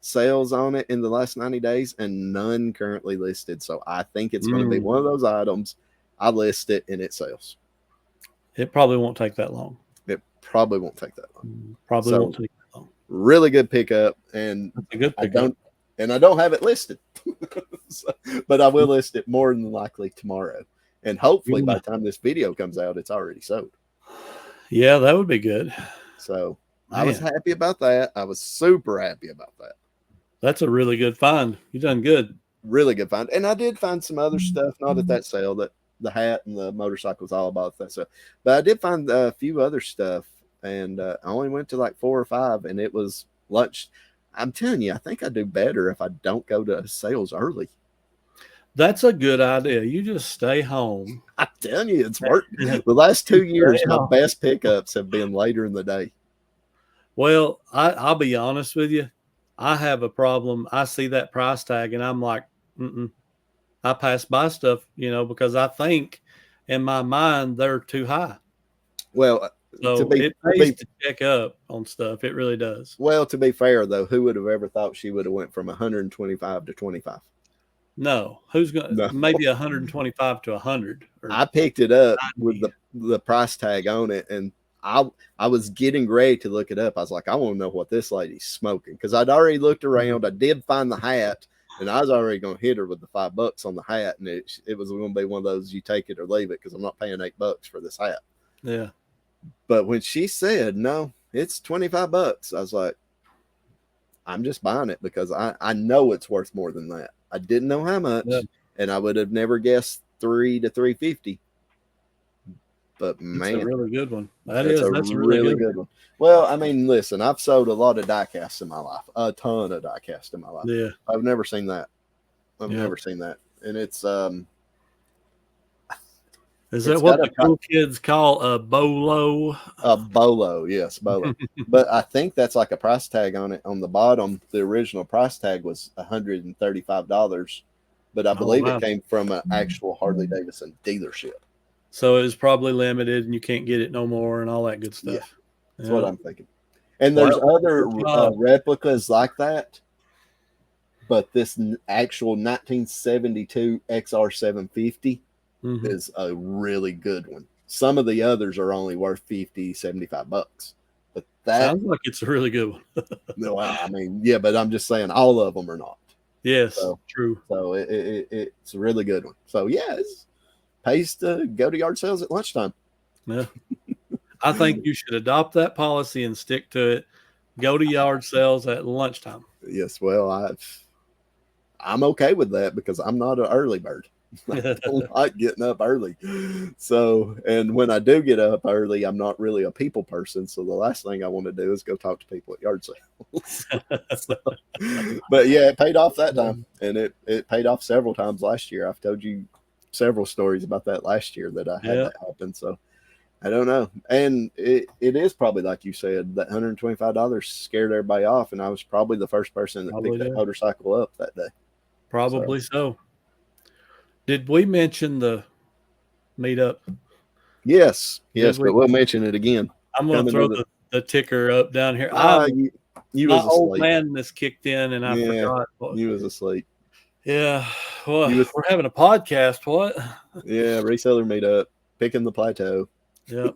sales on it in the last 90 days, and none currently listed. So I think it's going to be one of those items. I list it and it sells. It probably won't take that long. It probably won't take that long. Won't take that long. Really good pickup, and a good pickup. I don't have it listed, but I will list it more than likely tomorrow, and hopefully by the time this video comes out, it's already sold. Yeah, that would be good. So I was happy about that. I was super happy about that. That's a really good find. You done good. Really good find, and I did find some other stuff, not at that sale. That the hat and the motorcycle was all about that stuff, but I did find a few other stuff. And I only went to like 4 or 5, and it was lunch. I'm telling you, I think I do better if I don't go to sales early. That's a good idea. You just stay home. I'm telling you, it's worked. The last 2 years, my best pickups have been later in the day. Well, I'll be honest with you. I have a problem. I see that price tag, and I'm like, I pass by stuff, because I think in my mind they're too high. Well, so it pays to check up on stuff. It really does. Well, to be fair, though, who would have ever thought she would have went from 125 to 25? No. Who's going to maybe 125 to 100? I picked it up with the price tag on it, and I was getting ready to look it up. I was like, I want to know what this lady's smoking, because I'd already looked around. I did find the hat, and I was already going to hit her with the $5 on the hat, and it was going to be one of those you take it or leave it, because I'm not paying $8 for this hat. Yeah. But when she said, no, it's $25, I was like, I'm just buying it because I know it's worth more than that. I didn't know how much, and I would have never guessed $300 to $350. But man, that's a really good one. That's a really good one. Well, I mean, listen, I've sold a lot of die casts in my life, a ton of die casts in my life. Yeah, I've never seen that. Never seen that, and it's Is that what the cool kids call a bolo? A bolo, yes, bolo. But I think that's like a price tag on it. On the bottom, the original price tag was $135, but I believe it came from an actual Harley Davidson dealership. So it was probably limited, and you can't get it no more, and all that good stuff. Yeah, that's what I'm thinking. And there's other replicas like that, but this actual 1972 XR750 is a really good one. Some of the others are only worth $50-$75, but that sounds like it's a really good one. no, I mean, yeah, but I'm just saying all of them are not. Yes, So, true. So it's a really good one. So yeah, it pays to go to yard sales at lunchtime. Yeah. I think you should adopt that policy and stick to it. Go to yard sales at lunchtime. Yes, well, I'm okay with that because I'm not an early bird. I don't like getting up early. So, and when I do get up early, I'm not really a people person. So the last thing I want to do is go talk to people at yard sales. So, but yeah, it paid off that time, and it paid off several times last year. I've told you several stories about that last year that I had that happen. So I don't know. And it is probably like you said, that $125 scared everybody off. And I was probably the first person that picked that motorcycle up that day. Probably so. Did we mention the meetup? Yes, but we'll mention it again. I'm going to throw the ticker up down here. You my was old asleep. madness kicked in, and I forgot. You was asleep. Yeah. Well, we're having a podcast. What? Yeah, reseller meetup, Pickin The Plateau. Yeah.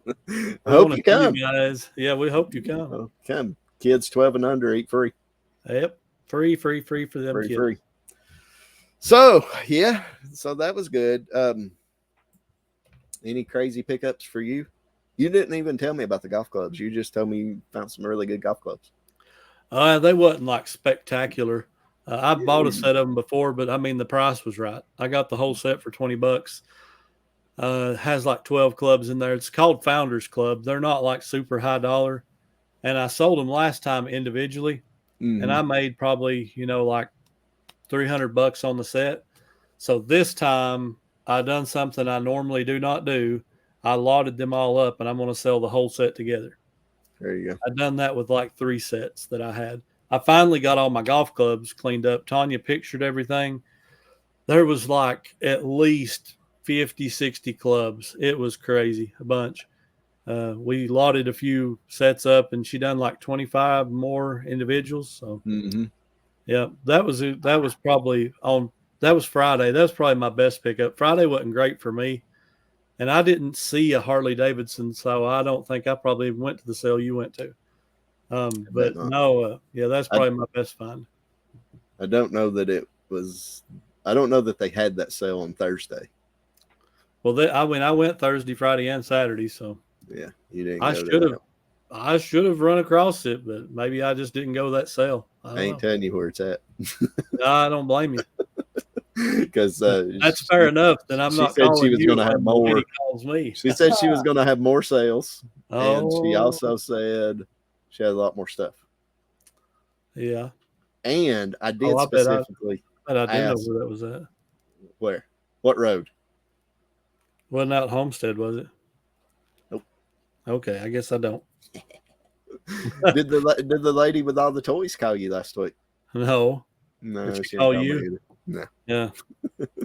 I hope you come, guys. Yeah, we hope you come. Come, kids 12 and under, eat free. Yep, free for them kids. Free. So yeah, so that was good. Any crazy pickups for you? You didn't even tell me about the golf clubs. You just told me you found some really good golf clubs. They wasn't like spectacular. I bought a set of them before, but I mean the price was right. I got the whole set for $20. It has like 12 clubs in there. It's called Founders Club. They're not like super high dollar. And I sold them last time individually, and I made probably, like $300 on the set. So this time I done something I normally do not do. I lotted them all up, and I'm going to sell the whole set together. There you go. I done that with like 3 sets that I had. I finally got all my golf clubs cleaned up. Tanya pictured everything. There was like at least 50, 60 clubs. It was crazy, a bunch. We lotted a few sets up, and she done like 25 more individuals. So, yeah, that was probably that was Friday. That was probably my best pickup. Friday wasn't great for me, and I didn't see a Harley Davidson, so I don't think I probably even went to the sale you went to. But no, that's probably my best find. I don't know that it was. I don't know that they had that sale on Thursday. Well, I went Thursday, Friday, and Saturday. So yeah, you didn't. I should have run across it, but maybe I just didn't go that sale. I ain't telling you where it's at. I don't blame you. Because that's fair enough. Then I'm not. She said she was going to have more. He calls me. She said she was going to have more sales, and she Oh, also said she had a lot more stuff. yeah. And I did I specifically. But I didn't know where that was at. Where? What road? Wasn't out Homestead, was it? Nope. Okay, I guess I don't. Did the lady with all the toys call you last week? No. No, Did she she call didn't you? me either. No. Yeah.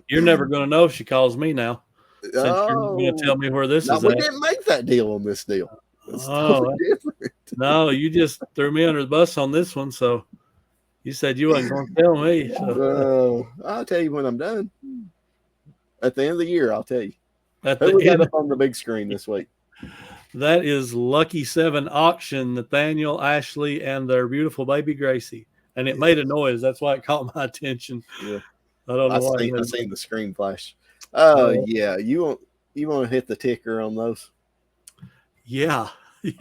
You're never going to know if she calls me now. Since you're going to tell me where this is we at. didn't make that deal on this deal. It's Oh, totally different. No, you just threw me under the bus on this one. So you said you wasn't going to tell me. So. I'll tell you when I'm done. At the end of the year, I'll tell you. At Who we the got end, up on the big screen this week? that is Lucky 7 Auction, Nathaniel, Ashley, and their beautiful baby Gracie. And it made a noise. That's why it caught my attention. Yeah. I don't know why. I seen the screen flash. Yeah. You want to hit the ticker on those? Yeah.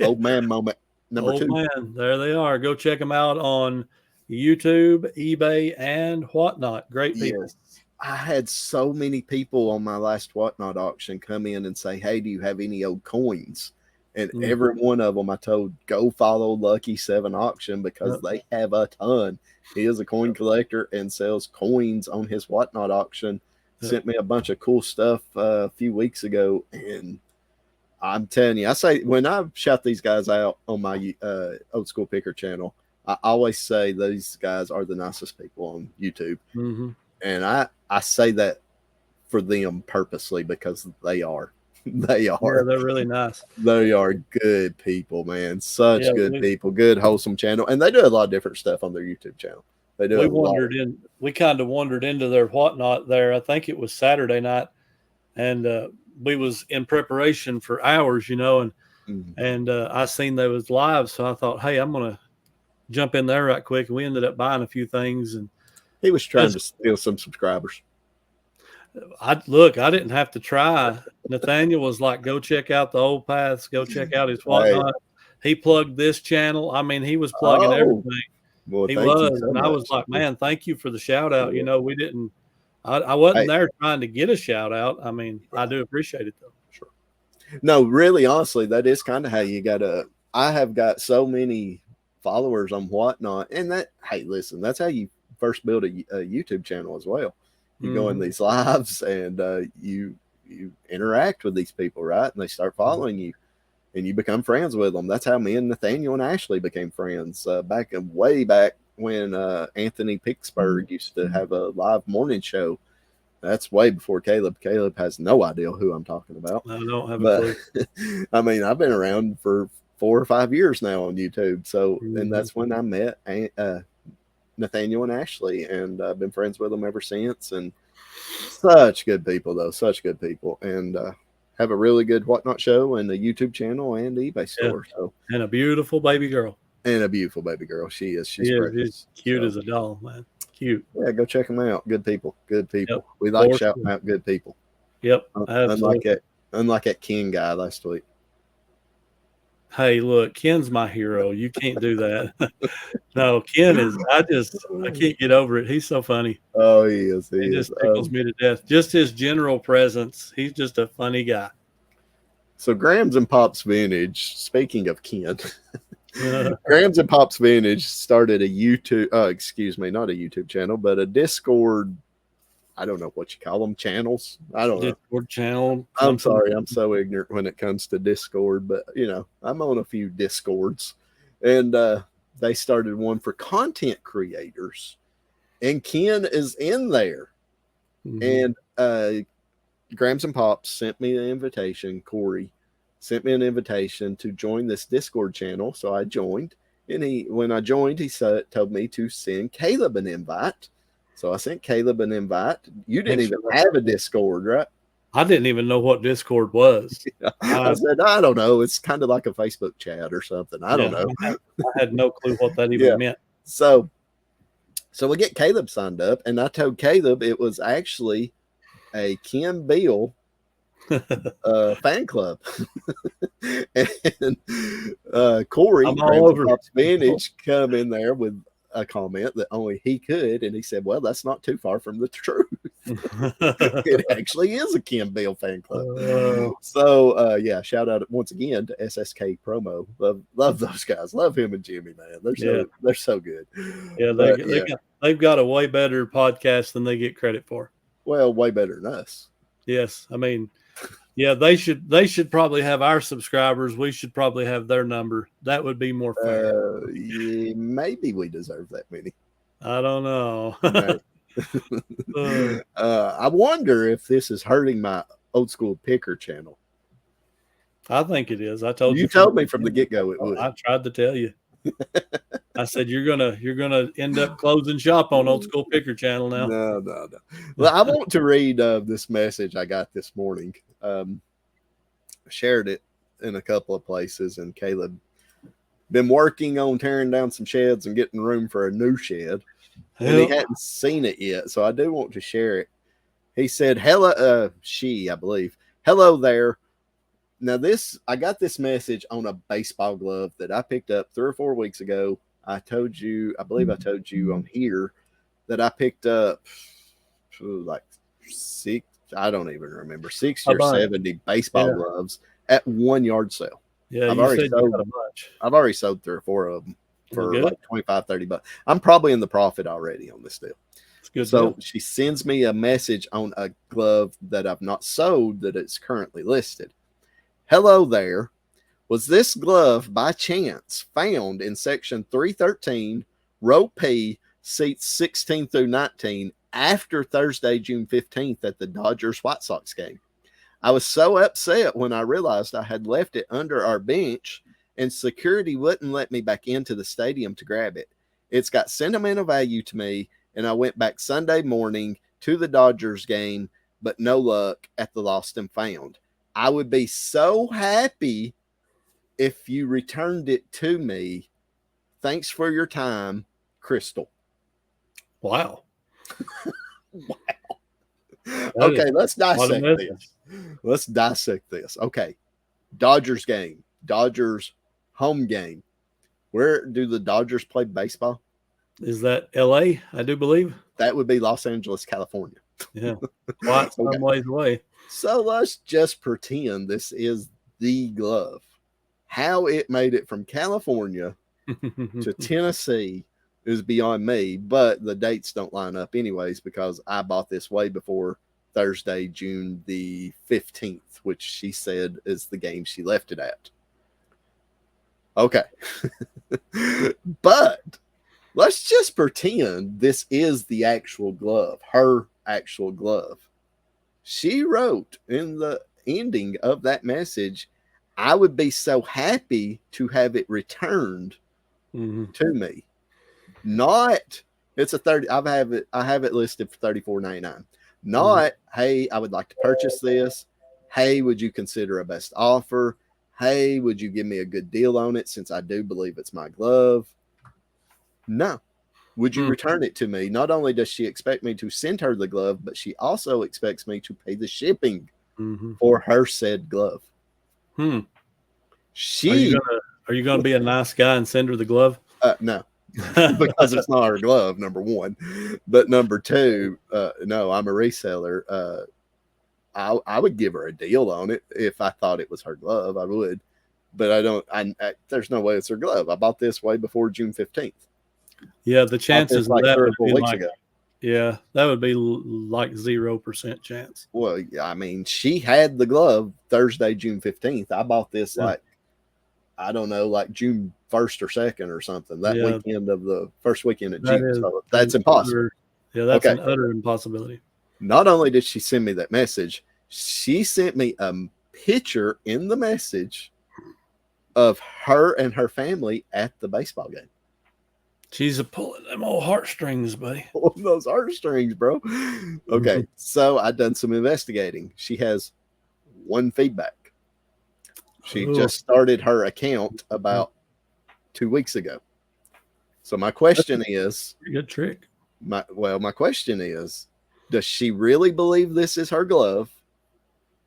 Old man moment number Old 2. Man, there they are. Go check them out on YouTube, eBay, and whatnot. Great people. Yes. I had so many people on my last whatnot auction come in and say, "Hey, do you have any old coins?" And every one of them I told, go follow Lucky 7 Auction because they have a ton. He is a coin collector and sells coins on his whatnot auction. Sent me a bunch of cool stuff a few weeks ago, and I'm telling you, I say when I shout these guys out on my Old School Picker channel, I always say these guys are the nicest people on YouTube. And I say that for them purposely because they are. They are. Yeah, they're really nice. They are good people, man. Such good people. Good, wholesome channel. And they do a lot of different stuff on their YouTube channel. They do. We kind of wandered into their whatnot there. I think it was Saturday night. and we was in preparation for hours, and I seen they was live, so I thought, hey, I'm gonna jump in there right quick, and we ended up buying a few things. And he was trying to steal some subscribers. I didn't have to try. Nathaniel was like, go check out the old paths, go check out his whatnot. He plugged this channel. I mean, he was plugging everything. Well, he was, and I was like, man, thank you for the shout out. We didn't. I wasn't there trying to get a shout out. I mean, I do appreciate it though. Sure. No, really, honestly, that is kind of how you gotta. I have got so many followers on whatnot, and hey, listen, that's how you first build a YouTube channel as well. You go in these lives and you interact with these people, right? And they start following you, and you become friends with them. That's how me and Nathaniel and Ashley became friends way back when Anthony Pittsburgh used to have a live morning show. That's way before Caleb. Caleb has no idea who I'm talking about. I don't have a clue. I mean, I've been around for 4 or 5 years now on YouTube. So, and that's when I met Nathaniel and Ashley, and I've been friends with them ever since. And such good people, though, such good people, and have a really good whatnot show and a YouTube channel and eBay store. Yeah. So, and a beautiful baby girl. She is. She's cute as a doll, man. Cute. Yeah, go check them out. Good people. Yep. We like shouting out good people. Yep. Unlike that Ken guy last week. Hey, look, Ken's my hero. You can't do that. No, Ken is. I can't get over it. He's so funny. Oh, he is. He just tickles me to death. Just his general presence. He's just a funny guy. So Grams and Pops Vintage. Speaking of Ken, Grams and Pops Vintage started a YouTube. Not a YouTube channel, but a Discord. I don't know what you call them, channels. I don't know. Discord channel. I'm sorry. I'm so ignorant when it comes to Discord, but I'm on a few Discords, and they started one for content creators, and Ken is in there. And Grams and Pops sent me an invitation. Corey sent me an invitation to join this Discord channel. So I joined, and when I joined, he told me to send Caleb an invite. So I sent Caleb an invite. You didn't even have a Discord, right? I didn't even know what Discord was. I said, I don't know. It's kind of like a Facebook chat or something. I don't know. I had no clue what that even meant. So we get Caleb signed up, and I told Caleb it was actually a Ken Bill fan club. And Corey from Vintage come in there with a comment that only he could, and he said, well, that's not too far from the truth. It actually is a Ken Bill fan club. So shout out once again to SSK Promo. Love those guys. Love him and Jimmy, man. They're so good. They've got a way better podcast than they get credit for. Well, way better than us. Yes. I mean, yeah, they should probably have our subscribers. We should probably have their number. That would be more fair. Maybe we deserve that many. I don't know. I wonder if this is hurting my old school picker channel. I think it is. I told you. You told me from the get-go it would. I tried to tell you. I said you're gonna end up closing shop on Old School Picker channel now. No. Well, I want to read this message I got this morning. Shared it in a couple of places, and Caleb been working on tearing down some sheds and getting room for a new shed, and he hadn't seen it yet. So I do want to share it. He said, "Hello, I believe. Hello there." Now I got this message on a baseball glove that I picked up 3 or 4 weeks ago. I believe I told you on here that I picked up like 6, I don't even remember, 60 or 70 baseball gloves at one yard sale. Yeah, I've already sold 3 or 4 of them for like $25-$30. I'm probably in the profit already on this deal. It's good. So she sends me a message on a glove that I've not sold that it's currently listed. Hello there. Was this glove by chance found in section 313, row P, seats 16 through 19 after Thursday, June 15th at the Dodgers White Sox game? I was so upset when I realized I had left it under our bench and security wouldn't let me back into the stadium to grab it. It's got sentimental value to me, and I went back Sunday morning to the Dodgers game but no luck at the lost and found. I would be so happy if you returned it to me. Thanks for your time, Crystal. Wow. Okay, let's dissect this. Let's dissect this. Okay. Dodgers game. Dodgers home game. Where do the Dodgers play baseball? Is that LA? I do believe. That would be Los Angeles, California. Yeah. Quite some ways away. So let's just pretend this is the glove. How it made it from California to Tennessee is beyond me, but the dates don't line up anyways because I bought this way before Thursday, June the 15th, which she said is the game she left it at. Okay. But let's just pretend this is the actual glove, her actual glove. She wrote in the ending of that message, I would be so happy to have it returned to me. Not, it's a 30, I have it listed for $34.99. Not, hey, I would like to purchase this. Hey, would you consider a best offer? Hey, would you give me a good deal on it since I do believe it's my glove? No. Would you return it to me? Not only does she expect me to send her the glove, but she also expects me to pay the shipping for her said glove. Are you gonna be a nice guy and send her the glove? No. Because it's not her glove, number one. But number two, no, I'm a reseller. I would give her a deal on it if I thought it was her glove. I would, but I don't. There's no way it's her glove. I bought this way before June 15th. Yeah, the chances of that 3 or 4 weeks ago. Yeah, that would be like 0% chance. Well, I mean, she had the glove Thursday, June 15th. I bought this I don't know, like June 1st or 2nd or something. That weekend of the first weekend of June. So that's impossible. That's an utter impossibility. Not only did she send me that message, she sent me a picture in the message of her and her family at the baseball game. She's pulling them old heartstrings, buddy. Pulling those heartstrings, bro. Okay, so I done some investigating. She has one feedback. She just started her account about 2 weeks ago. So my question is, good trick. My question is, does she really believe this is her glove,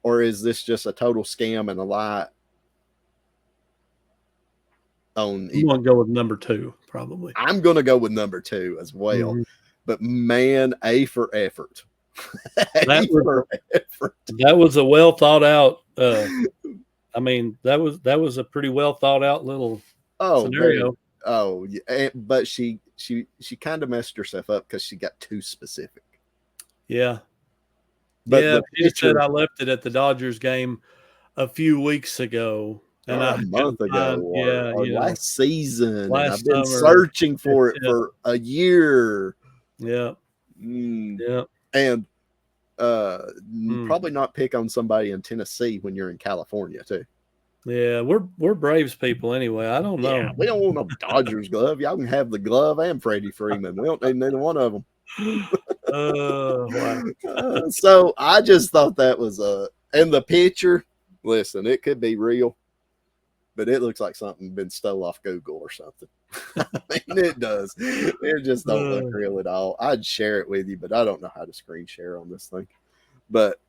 or is this just a total scam and a lie? I'm going to go with number 2, probably. I'm going to go with number 2 as well. But man, A for effort. That was a well thought out. I mean, that was a pretty well thought out little scenario. But she kind of messed herself up because she got too specific. Yeah. But she said I left it at the Dodgers game a few weeks ago. And a month ago, or last season. I've been summer, searching for it for a year. Yeah. Yeah. And probably not pick on somebody in Tennessee when you're in California too. Yeah, we're Braves people anyway. I don't know. Yeah, we don't want no Dodgers glove. Y'all can have the glove and Freddie Freeman. We don't need neither one of them. Wow. So I just thought that was and the picture. Listen, it could be real, but it looks like something been stole off Google or something. I mean, it does. It just don't look real at all. I'd share it with you, but I don't know how to screen share on this thing. But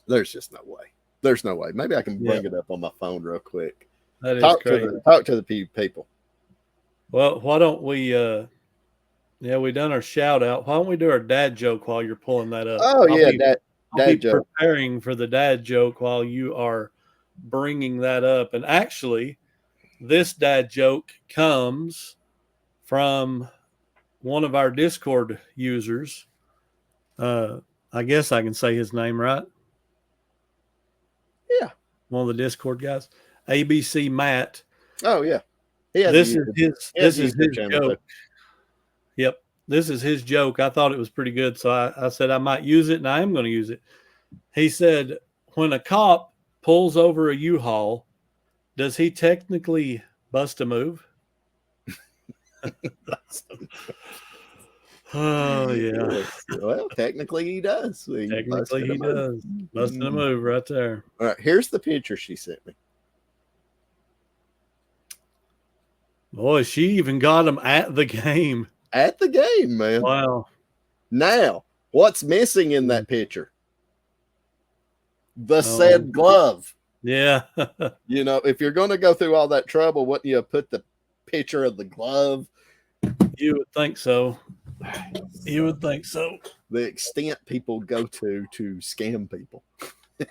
there's just no way. There's no way. Maybe I can bring it up on my phone real quick. That is talk crazy. To the people. Well, why don't we? We done our shout out. Why don't we do our dad joke while you're pulling that up? Oh, I'll be joke. Preparing for the dad joke while you are bringing that up. And actually, this dad joke comes from one of our Discord users. I guess I can say his name, right? Yeah. One of the Discord guys. ABC Matt. Oh, yeah. This is his joke. Too. Yep. This is his joke. I thought it was pretty good. So I said I might use it, and I am going to use it. He said, when a cop pulls over a U-Haul, does he technically bust a move? Oh, yeah. Yes. Well, technically he does. Technically, he does. Busting a move right there. All right, here's the picture she sent me. Boy, she even got him at the game. At the game, man. Wow. Now, what's missing in that picture? The said glove. Yeah. You know, if you're going to go through all that trouble, wouldn't you put the picture of the glove? You would think so. You would think so. The extent people go to scam people.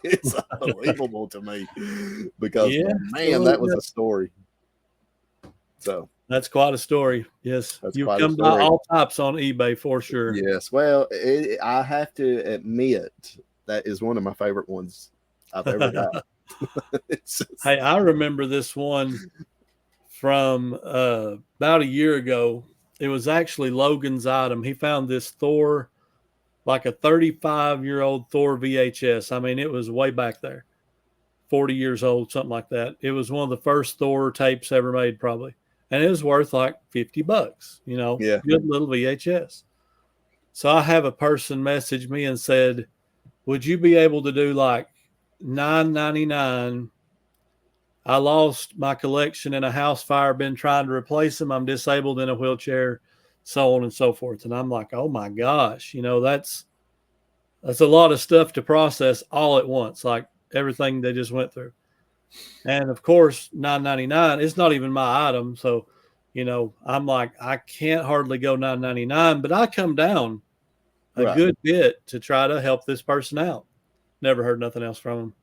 It's unbelievable to me because, man, that was a story. So that's quite a story. Yes. You've come by all types on eBay for sure. Yes. Well, I have to admit that is one of my favorite ones I've ever got. Hey, I remember this one from about a year ago. It was actually Logan's item. He found this Thor, like a 35-year-old Thor VHS. I mean, it was way back there, 40 years old, something like that. It was one of the first Thor tapes ever made, probably. And it was worth like $50, you know, good little VHS. So I have a person message me and said, would you be able to do like $9.99? I lost my collection in a house fire, been trying to replace them. I'm disabled in a wheelchair, so on and so forth. And I'm like, oh my gosh, you know, that's a lot of stuff to process all at once, like everything they just went through. And of course, $9.99, it's not even my item. So, you know, I'm like, I can't hardly go $9.99, but I come down a good bit to try to help this person out. Never heard nothing else from him.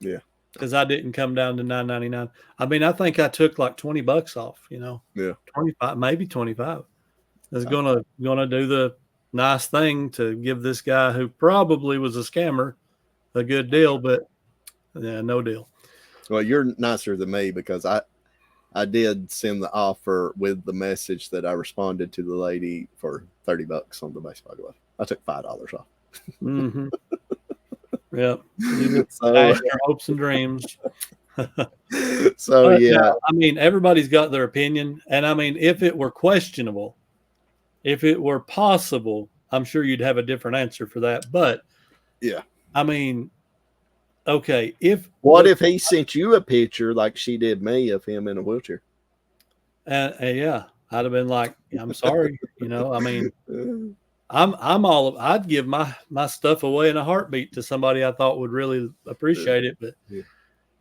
Yeah. Because I didn't come down to $9.99. I mean, I think I took like $20 off, you know. Yeah. 25, maybe 25. I was gonna do the nice thing to give this guy who probably was a scammer a good deal, but yeah, no deal. Well, you're nicer than me because I did send the offer with the message that I responded to the lady for $30 on the baseball glove. I took $5 off. Mm-hmm. Yep. So, your hopes and dreams. So yeah, I mean, everybody's got their opinion, and I mean, if it were questionable, if it were possible, I'm sure you'd have a different answer for that. But yeah, I mean, okay, if he sent you a picture like she did me of him in a wheelchair? Yeah, I'd have been like, I'm sorry, you know. I mean, I'd give my stuff away in a heartbeat to somebody I thought would really appreciate it. But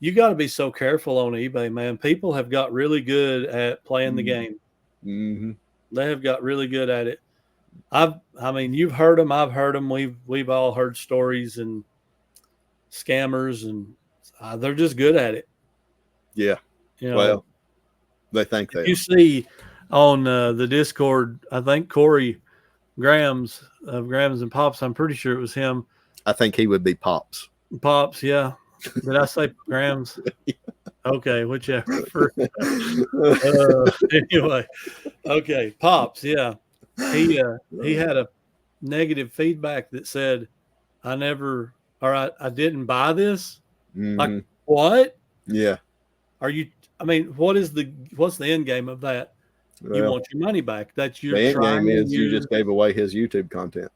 you got to be so careful on eBay, man. People have got really good at playing the game. Mm-hmm. They have got really good at it. I mean, you've heard them. I've heard them. We've all heard stories and scammers, and they're just good at it. Yeah. You know, well, they think they. You see on the Discord, I think Corey Grams of Grams and Pops. I'm pretty sure it was him. I think he would be Pops. Pops, yeah. Did I say Grams? Okay, whichever. Anyway, okay, Pops, yeah. He had a negative feedback that said, I didn't buy this. Mm-hmm. Like, what? Yeah. Are you? I mean, what's the end game of that? Well, you want your money back. That's your the end game is you just gave away his YouTube content.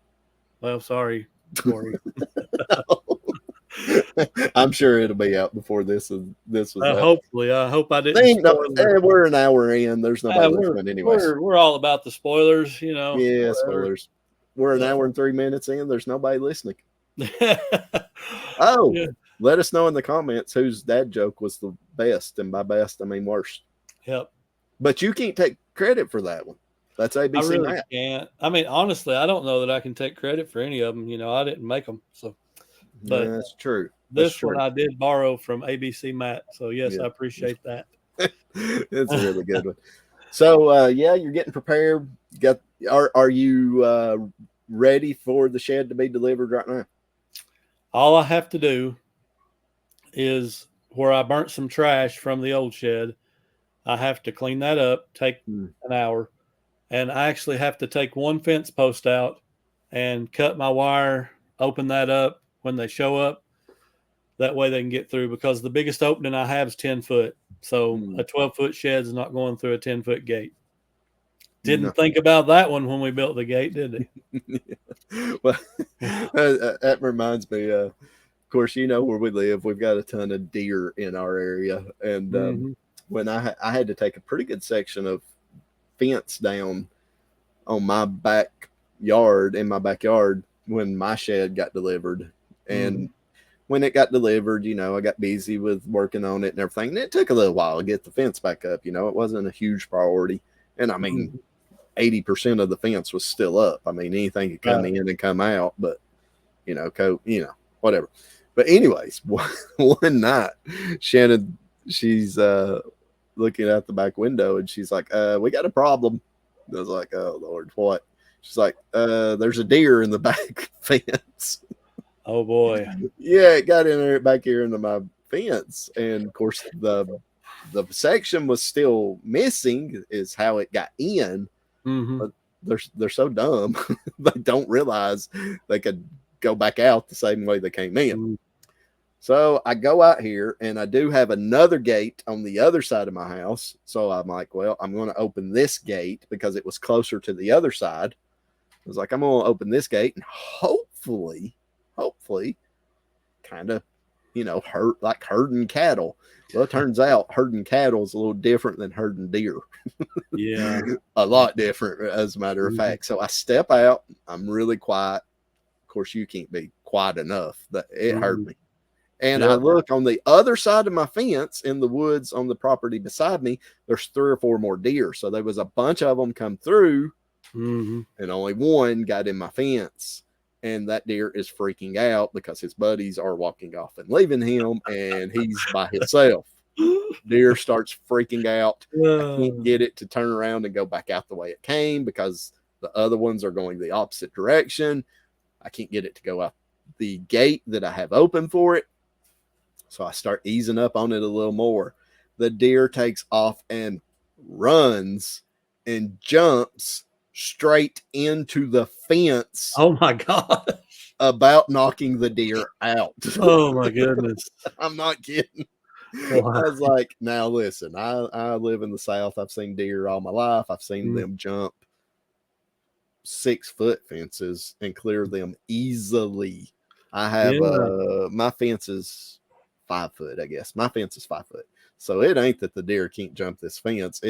Well, sorry, Corey. I'm sure it'll be out before this was out. Hopefully. I hope I didn't. We're an hour in. There's nobody listening anyway. We're all about the spoilers, you know. Yeah, spoilers. We're an hour and 3 minutes in. There's nobody listening. Let us know in the comments whose dad joke was the best, and by best I mean worst. Yep. But you can't take credit for that one. That's ABC. I really can't. I mean, honestly, I don't know that I can take credit for any of them. You know, I didn't make them, so. But that's true. This one I did borrow from ABC Matt, so yes, I appreciate that. It's a really good one. So you're getting prepared. Are you ready for the shed to be delivered right now? All I have to do is where I burnt some trash from the old shed. I have to clean that up, take an hour, and I actually have to take one fence post out and cut my wire, open that up when they show up. That way they can get through, because the biggest opening I have is 10 foot. So a 12-foot shed is not going through a 10-foot gate. Didn't think about that one when we built the gate, did they? Well, that reminds me, of course, you know where we live, we've got a ton of deer in our area. And when I had to take a pretty good section of fence down on my backyard, when my shed got delivered. And when it got delivered, you know, I got busy with working on it and everything. And it took a little while to get the fence back up. You know, it wasn't a huge priority. And I mean, 80% of the fence was still up. I mean, anything could come in and come out, but you know, whatever. But anyways, one night, Shannon, she's looking out the back window and she's like, we got a problem. I was like, oh Lord, what? She's like, there's a deer in the back fence. Oh boy. Yeah, it got in there back here into my fence. And of course the section was still missing is how it got in. But they're so dumb. They don't realize they could go back out the same way they came in. So I go out here and I do have another gate on the other side of my house. So I'm like, well, I'm going to open this gate because it was closer to the other side. I was like, I'm going to open this gate and hopefully kind of, you know, herding cattle. Well, it turns out herding cattle is a little different than herding deer. Yeah. A lot different, as a matter of fact. So I step out. I'm really quiet. Of course, you can't be quiet enough. That it hurt me. And I look on the other side of my fence in the woods on the property beside me. There's 3 or 4 more deer. So there was a bunch of them come through, and only one got in my fence. And that deer is freaking out because his buddies are walking off and leaving him, and he's by himself. Deer starts freaking out. I can't get it to turn around and go back out the way it came because the other ones are going the opposite direction. I can't get it to go out the gate that I have open for it. So I start easing up on it a little more. The deer takes off and runs and jumps straight into the fence. Oh my God. About knocking the deer out. Oh my goodness. I'm not kidding. Wow. I was like, now listen, I live in the South. I've seen deer all my life. I've seen them jump 6-foot fences and clear them easily. I have my fence is 5 foot, I guess. My fence is 5 foot. So it ain't that the deer can't jump this fence.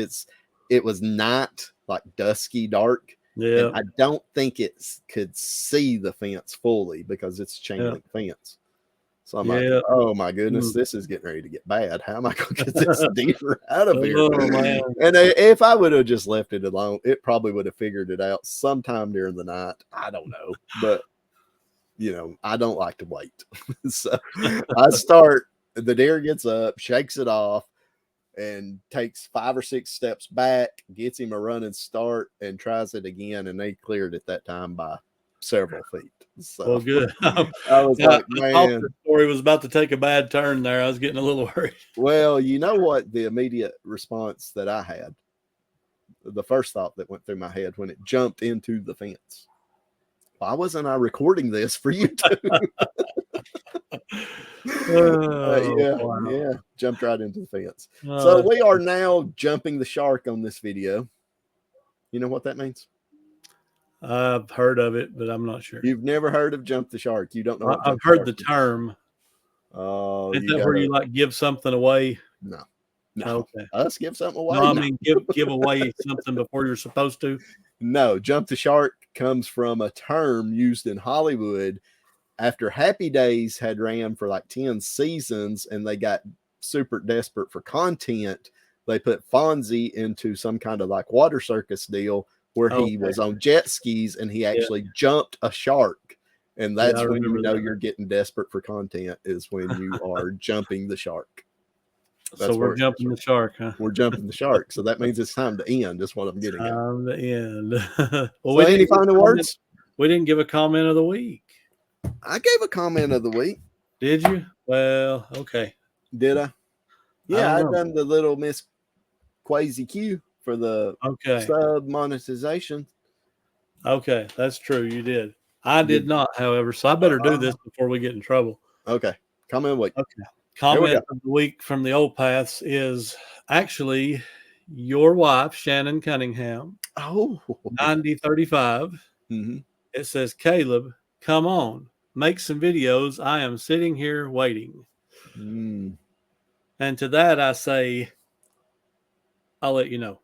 It was night, like dusky dark. Yeah. And I don't think it could see the fence fully because it's chain link fence. So I'm like, oh my goodness, this is getting ready to get bad. How am I going to get this deer out of here? Man. And if I would have just left it alone, it probably would have figured it out sometime during the night. I don't know. But, you know, I don't like to wait. So the deer gets up, shakes it off, and takes 5 or 6 steps back, gets him a running start, and tries it again. And they cleared it that time by several feet. So well, good. I was like, man, the story was about to take a bad turn there. I was getting a little worried. Well, you know what? The immediate response that I had, the first thought that went through my head when it jumped into the fence. Why wasn't I recording this for you too? Yeah, jumped right into the fence. So we are now jumping the shark on this video. You know what that means? I've heard of it, but I'm not sure. You've never heard of jump the shark. You don't know. I've heard the term. Oh, is that where you like give something away? No. Okay. Us give something away? No, I mean give away something before you're supposed to. No, jump the shark comes from a term used in Hollywood after Happy Days had ran for like 10 seasons and they got super desperate for content. They put Fonzie into some kind of like water circus deal where he was on jet skis and he actually jumped a shark. And that's when you know you're getting desperate for content, is when you are jumping the shark. So we're jumping the shark, huh? We're jumping the shark. So that means it's time to end, is what I'm getting at. Time to end. Well, so any final words? We didn't give a comment of the week. I gave a comment of the week. Did you? Well, okay. Did I? Yeah, I've done the little Miss Quasi Q for the sub monetization. Okay, that's true. You did. I did not, however, so I better do this before we get in trouble. Okay. Comment of the week. Okay. Comment of the week from the old paths is actually your wife, Shannon Cunningham, Oh, 9035. mm-hmm. It says, Caleb, come on, make some videos. I am sitting here waiting. Mm. And to that, I say, I'll let you know.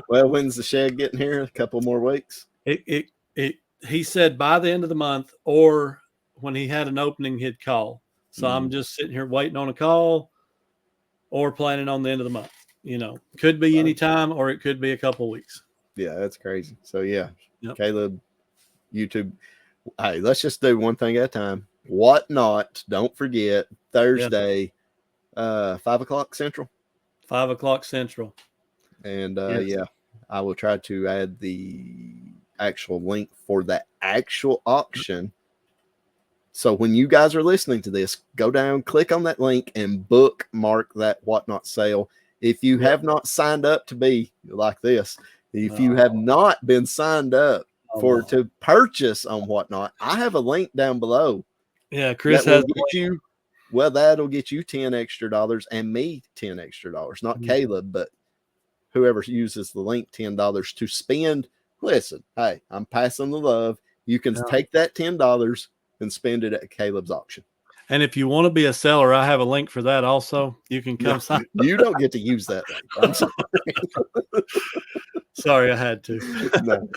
Well, when's the shed getting here? A couple more weeks? He said by the end of the month, or when he had an opening, he'd call. So I'm just sitting here waiting on a call or planning on the end of the month. You know, could be any time or it could be a couple of weeks. Yeah, that's crazy. So, yeah, yep. Caleb, YouTube. Hey, let's just do one thing at a time. Whatnot. Don't forget, Thursday, 5 o'clock Central. 5 o'clock Central. And, yeah, I will try to add the actual link for the actual auction. So when you guys are listening to this, go down, click on that link, and bookmark that Whatnot sale. If you have not signed up to be like this, if you have not been signed up to purchase on Whatnot, I have a link down below. Yeah, Chris has you. Well, that'll get you $10 extra and me $10 extra. Not Caleb, but whoever uses the link $10 to spend. Listen, hey, I'm passing the love. You can take that $10 and spend it at Caleb's auction. And if you want to be a seller, I have a link for that also. You can come sign. You don't get to use that link. I'm sorry. Sorry, I had to. No.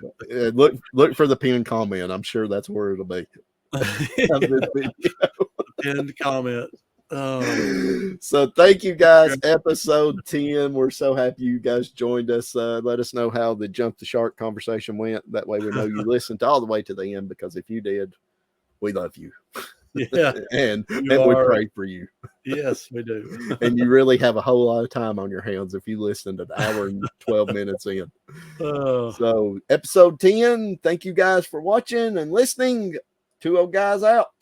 Look for the pinned comment. I'm sure that's where it'll be. Pinned comment. So thank you guys. Episode 10. We're so happy you guys joined us. Let us know how the Jump the Shark conversation went. That way we know you listened all the way to the end, because if you did, we love you. Yeah. and we pray for you. Yes, we do. And you really have a whole lot of time on your hands if you listened an hour and 12 minutes in. So episode 10. Thank you guys for watching and listening. 2 Old Guys out.